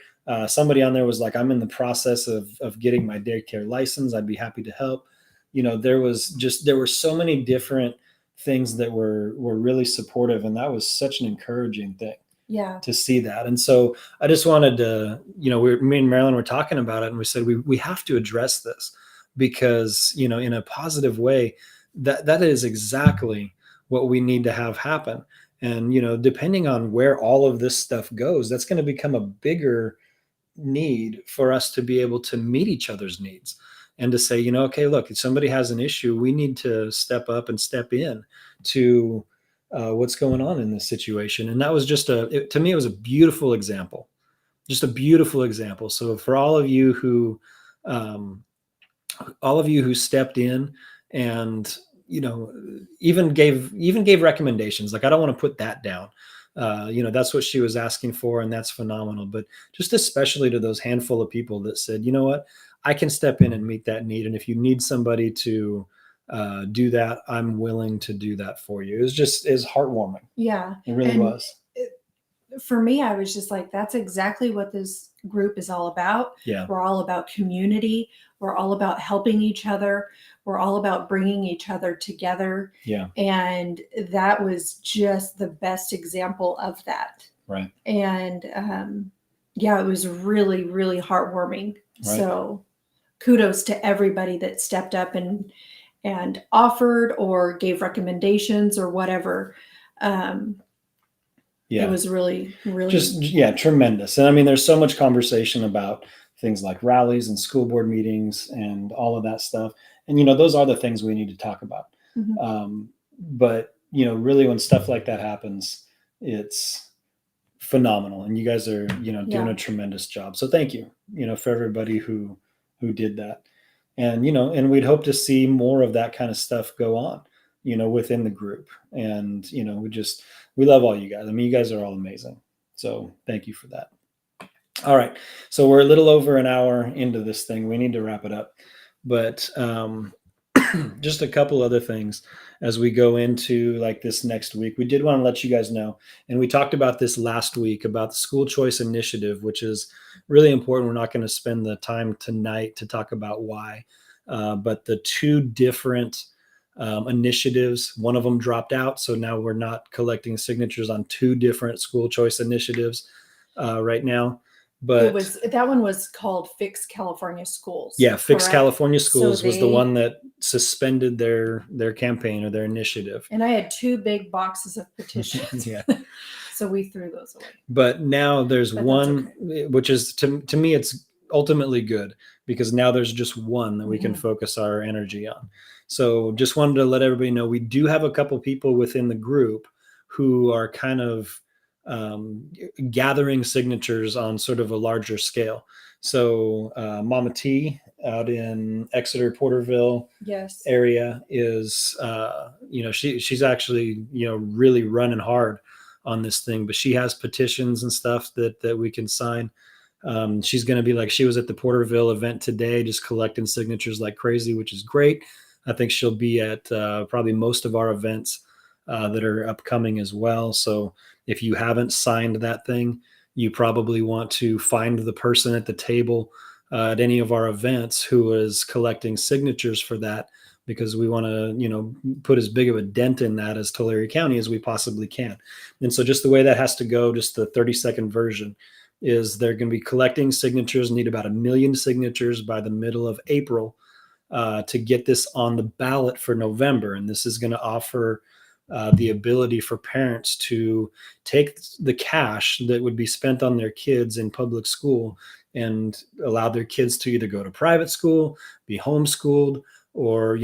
Somebody on there was like, I'm in the process of getting my daycare license. I'd be happy to help. There were so many different things that were really supportive. And that was such an encouraging thing. Yeah. To see that. And so I just wanted to, me and Marilyn were talking about it, and we said, we have to address this, because, in a positive way, that is exactly what we need to have happen. And, depending on where all of this stuff goes, that's going to become a bigger need for us to be able to meet each other's needs. and to say, okay, look, if somebody has an issue, we need to step up and step in to what's going on in this situation. And that was just to me, it was a beautiful example, just a beautiful example. So for all of you who stepped in and, even gave recommendations, like, I don't want to put that down. That's what she was asking for, and that's phenomenal. But just especially to those handful of people that said, you know what, I can step in and meet that need. And if you need somebody to do that, I'm willing to do that for you. It was heartwarming. Yeah. It really was. For me, I was just like, that's exactly what this group is all about. Yeah. We're all about community. We're all about helping each other. We're all about bringing each other together. Yeah. And that was just the best example of that. Right. And it was really, really heartwarming. Right. So kudos to everybody that stepped up and offered or gave recommendations or whatever. It was really, really just, tremendous. And I mean, there's so much conversation about things like rallies and school board meetings and all of that stuff. And, those are the things we need to talk about. Mm-hmm. But, really when stuff like that happens, it's phenomenal. And you guys are, doing a tremendous job. So thank you, for everybody who did that. And, and we'd hope to see more of that kind of stuff go on, within the group. And, we love all you guys. I mean, you guys are all amazing. So thank you for that. All right. So we're a little over an hour into this thing. We need to wrap it up. But just a couple other things as we go into like this next week. We did want to let you guys know, and we talked about this last week about the school choice initiative, which is really important. We're not going to spend the time tonight to talk about why, but the two different initiatives, one of them dropped out. So now we're not collecting signatures on two different school choice initiatives right now. But that one was called Fix California Schools. Yeah, Fix California Schools was the one that suspended their campaign or their initiative. And I had two big boxes of petitions. Yeah. So we threw those away. But now there's one, which is to me, it's ultimately good because now there's just one that we can focus our energy on. So just wanted to let everybody know we do have a couple people within the group who are kind of gathering signatures on sort of a larger scale. So Mama T out in Exeter, Porterville area is, she's actually, really running hard on this thing, but she has petitions and stuff that we can sign. She's going to be like, she was at the Porterville event today, just collecting signatures like crazy, which is great. I think she'll be at probably most of our events that are upcoming as well. So if you haven't signed that thing, you probably want to find the person at the table at any of our events who is collecting signatures for that, because we want to, put as big of a dent in that as Tulare County as we possibly can. And so just the way that has to go, just the 30-second version is they're going to be collecting signatures, need about 1 million signatures by the middle of April to get this on the ballot for November. And this is going to offer the ability for parents to take the cash that would be spent on their kids in public school and allow their kids to either go to private school, be homeschooled, or,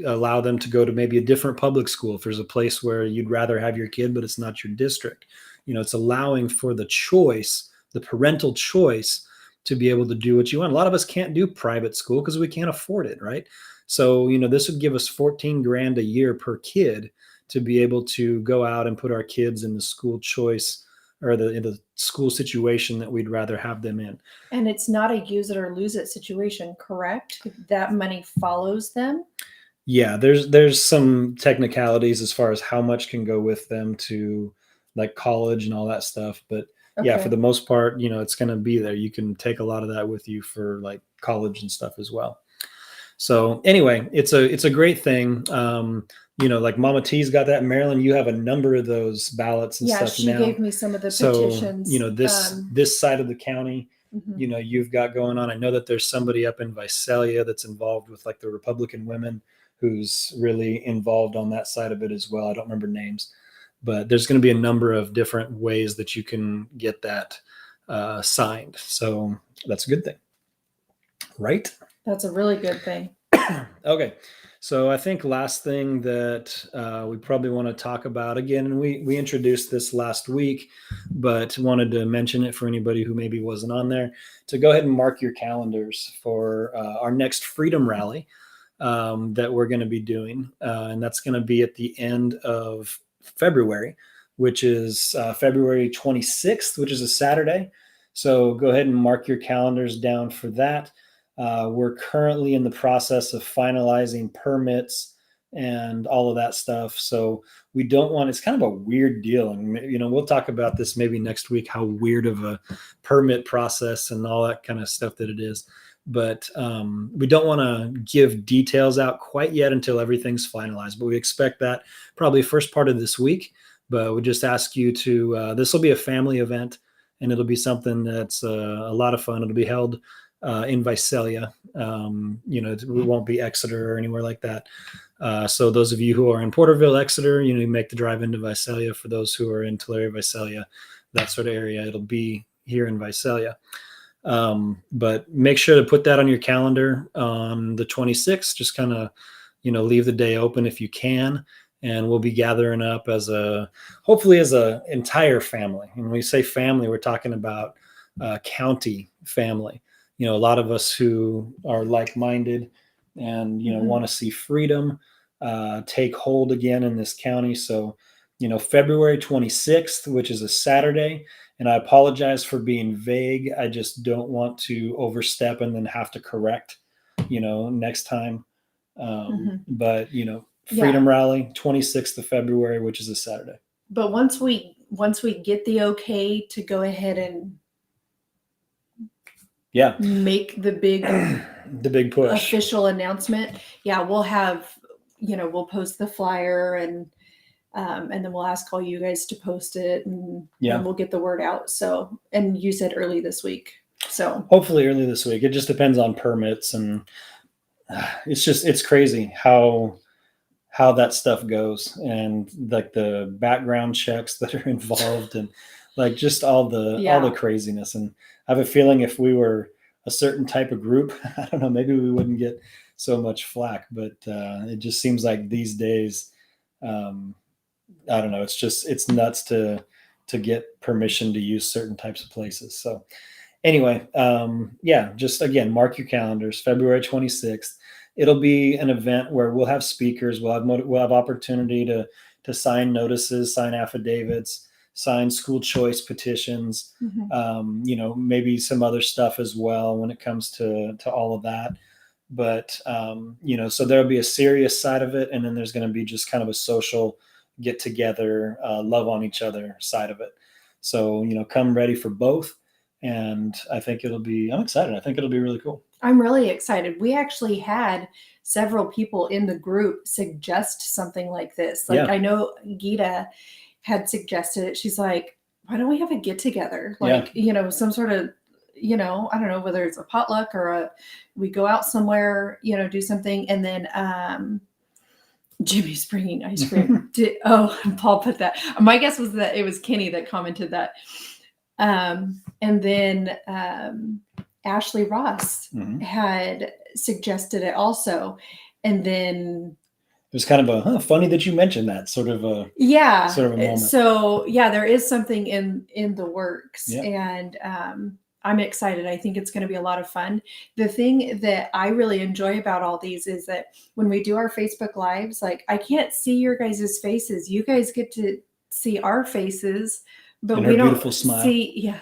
allow them to go to maybe a different public school if there's a place where you'd rather have your kid, but it's not your district. It's allowing for the choice, the parental choice, to be able to do what you want. A lot of us can't do private school because we can't afford it, right? So, this would give us $14,000 a year per kid to be able to go out and put our kids in the school choice or in the school situation that we'd rather have them in. And it's not a use it or lose it situation, correct? That money follows them? Yeah, there's some technicalities as far as how much can go with them to like college and all that stuff. But yeah, for the most part, it's going to be there. You can take a lot of that with you for like college and stuff as well. So anyway, it's a great thing. Like Mama T's got that. Marilyn, you have a number of those ballots and stuff now. Yeah, she gave me some of the petitions. So, this side of the county, you've got going on. I know that there's somebody up in Visalia that's involved with like the Republican women who's really involved on that side of it as well. I don't remember names, but there's going to be a number of different ways that you can get that signed. So that's a good thing. Right? That's a really good thing. Okay. So I think last thing that we probably want to talk about again, and we introduced this last week, but wanted to mention it for anybody who maybe wasn't on there, to go ahead and mark your calendars for our next Freedom Rally that we're going to be doing. And that's going to be at the end of February, which is February 26th, which is a Saturday. So go ahead and mark your calendars down for that. We're currently in the process of finalizing permits and all of that stuff. So we don't want, it's kind of a weird deal. And, we'll talk about this maybe next week, how weird of a permit process and all that kind of stuff that it is. But we don't want to give details out quite yet until everything's finalized. But we expect that probably first part of this week. But we just ask you to, this will be a family event, and it'll be something that's a lot of fun. It'll be held in Visalia. We won't be Exeter or anywhere like that. So those of you who are in Porterville, Exeter, you make the drive into Visalia. For those who are in Tulare, Visalia, that sort of area, it'll be here in Visalia. But make sure to put that on your calendar on the 26th. Just kind of, leave the day open if you can. And we'll be gathering up hopefully as a entire family. And when we say family, we're talking about county family. A lot of us who are like-minded and, want to see freedom take hold again in this county. So, February 26th, which is a Saturday, and I apologize for being vague. I just don't want to overstep and then have to correct, next time. But, Freedom Rally, 26th of February, which is a Saturday. But once we get the okay to go ahead and make the big push official announcement, we'll have, we'll post the flyer and then we'll ask all you guys to post it and we'll get the word out. So, and you said early this week. So hopefully early this week. It just depends on permits, and it's crazy how that stuff goes, and like the background checks that are involved, and like just all the craziness. And I have a feeling if we were a certain type of group, I don't know, maybe we wouldn't get so much flack, but it just seems like these days, I don't know, it's nuts to get permission to use certain types of places. So anyway, just again, mark your calendars, February 26th. It'll be an event where we'll have speakers, we'll have opportunity to sign notices, sign affidavits, sign school choice petitions, maybe some other stuff as well when it comes to all of that. But, so there'll be a serious side of it. And then there's going to be just kind of a social get together, love on each other side of it. So, come ready for both. And I'm excited. I think it'll be really cool. I'm really excited. We actually had several people in the group suggest something like this. I know Gita had suggested it. She's like, why don't we have a get together? Some sort of, I don't know whether it's a potluck or we go out somewhere, do something. And then Jimmy's bringing ice cream. Paul put that. My guess was that it was Kenny that commented that. And then Ashley Ross had suggested it also. And then it was kind of funny that you mentioned that sort of a moment. So there is something in the works, and I'm excited. I think it's going to be a lot of fun. The thing that I really enjoy about all these is that when we do our Facebook Lives, I can't see your guys' faces. You guys get to see our faces, but we don't see,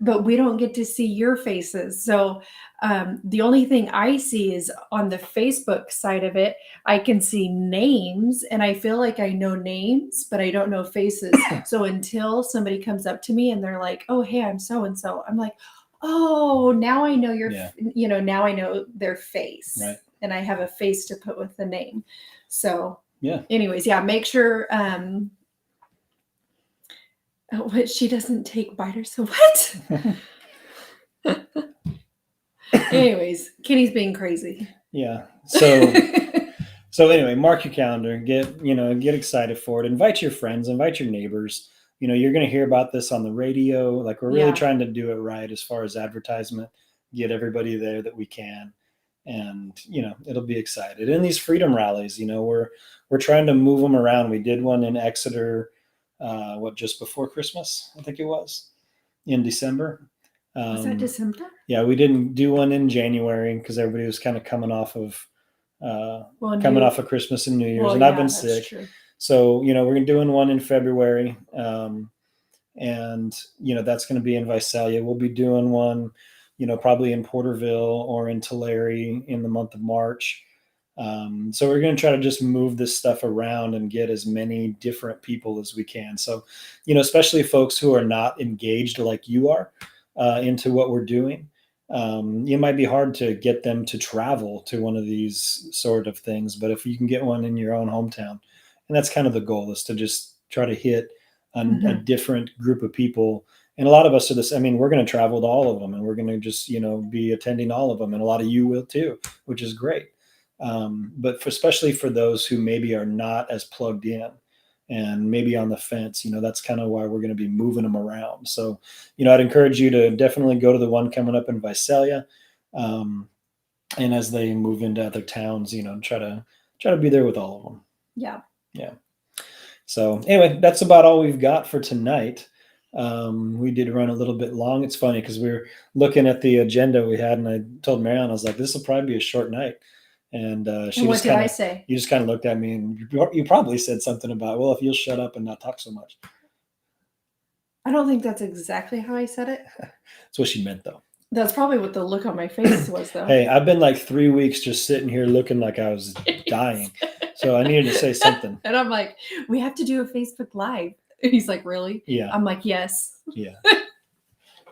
but we don't get to see your faces. So the only thing I see is on the Facebook side of it, I can see names, and I feel like I know names, but I don't know faces. So until somebody comes up to me and they're like, oh, hey, I'm so-and-so, I'm like, oh, now I know now I know their face. Right. And I have a face to put with the name. So anyways, make sure, what, she doesn't take biters. So what? Anyways, Kenny's being crazy. Yeah. So anyway, mark your calendar, get excited for it. Invite your friends, invite your neighbors. You're going to hear about this on the radio. We're really trying to do it right as far as advertisement, get everybody there that we can. and it'll be excited. And these freedom rallies, we're trying to move them around. We did one in Exeter, just before Christmas, I think it was, in December. Was that December? Yeah, we didn't do one in January because everybody was kind of coming off of Christmas and New Year's, and I've been sick. True. So we're doing one in February, and that's going to be in Visalia. We'll be doing one, probably in Porterville or in Tulare in the month of March. So we're going to try to just move this stuff around and get as many different people as we can. So, especially folks who are not engaged like you are into what we're doing. It might be hard to get them to travel to one of these sort of things, but if you can get one in your own hometown, and that's kind of the goal, is to just try to hit a different group of people. And a lot of us are this. I mean, we're going to travel to all of them, and we're going to just, be attending all of them. And a lot of you will too, which is great. But especially for those who maybe are not as plugged in and maybe on the fence, that's kind of why we're going to be moving them around. So, I'd encourage you to definitely go to the one coming up in Visalia. And as they move into other towns, try to be there with all of them. Yeah. Yeah. So anyway, that's about all we've got for tonight. We did run a little bit long. It's funny because we were looking at the agenda we had, and I told Marilyn, I was like, this will probably be a short night. And what did I say? You just kind of looked at me, and you probably said something about, well, if you'll shut up and not talk so much. I don't think that's exactly how I said it. That's what she meant, though. That's probably what the look on my face was, though. Hey, I've been like 3 weeks just sitting here looking like I was dying. So I needed to say something. And I'm like, we have to do a Facebook Live. He's like, really? Yeah. I'm like, yes. Yeah.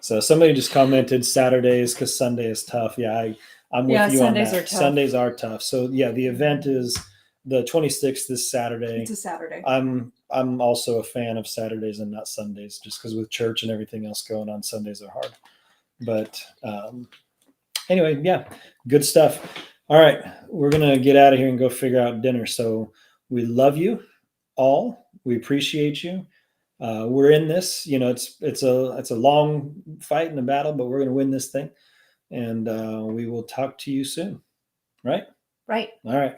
So somebody just commented Saturdays because Sunday is tough. Yeah, I'm with you Sundays on that. Are tough. Sundays are tough. So yeah, the event is the 26th this Saturday. It's a Saturday. I'm also a fan of Saturdays and not Sundays, just because with church and everything else going on, Sundays are hard. But anyway, yeah, good stuff. All right, we're gonna get out of here and go figure out dinner. So we love you all. We appreciate you. We're in this. It's a long fight and a battle, but we're gonna win this thing. And we will talk to you soon. Right? Right. All right.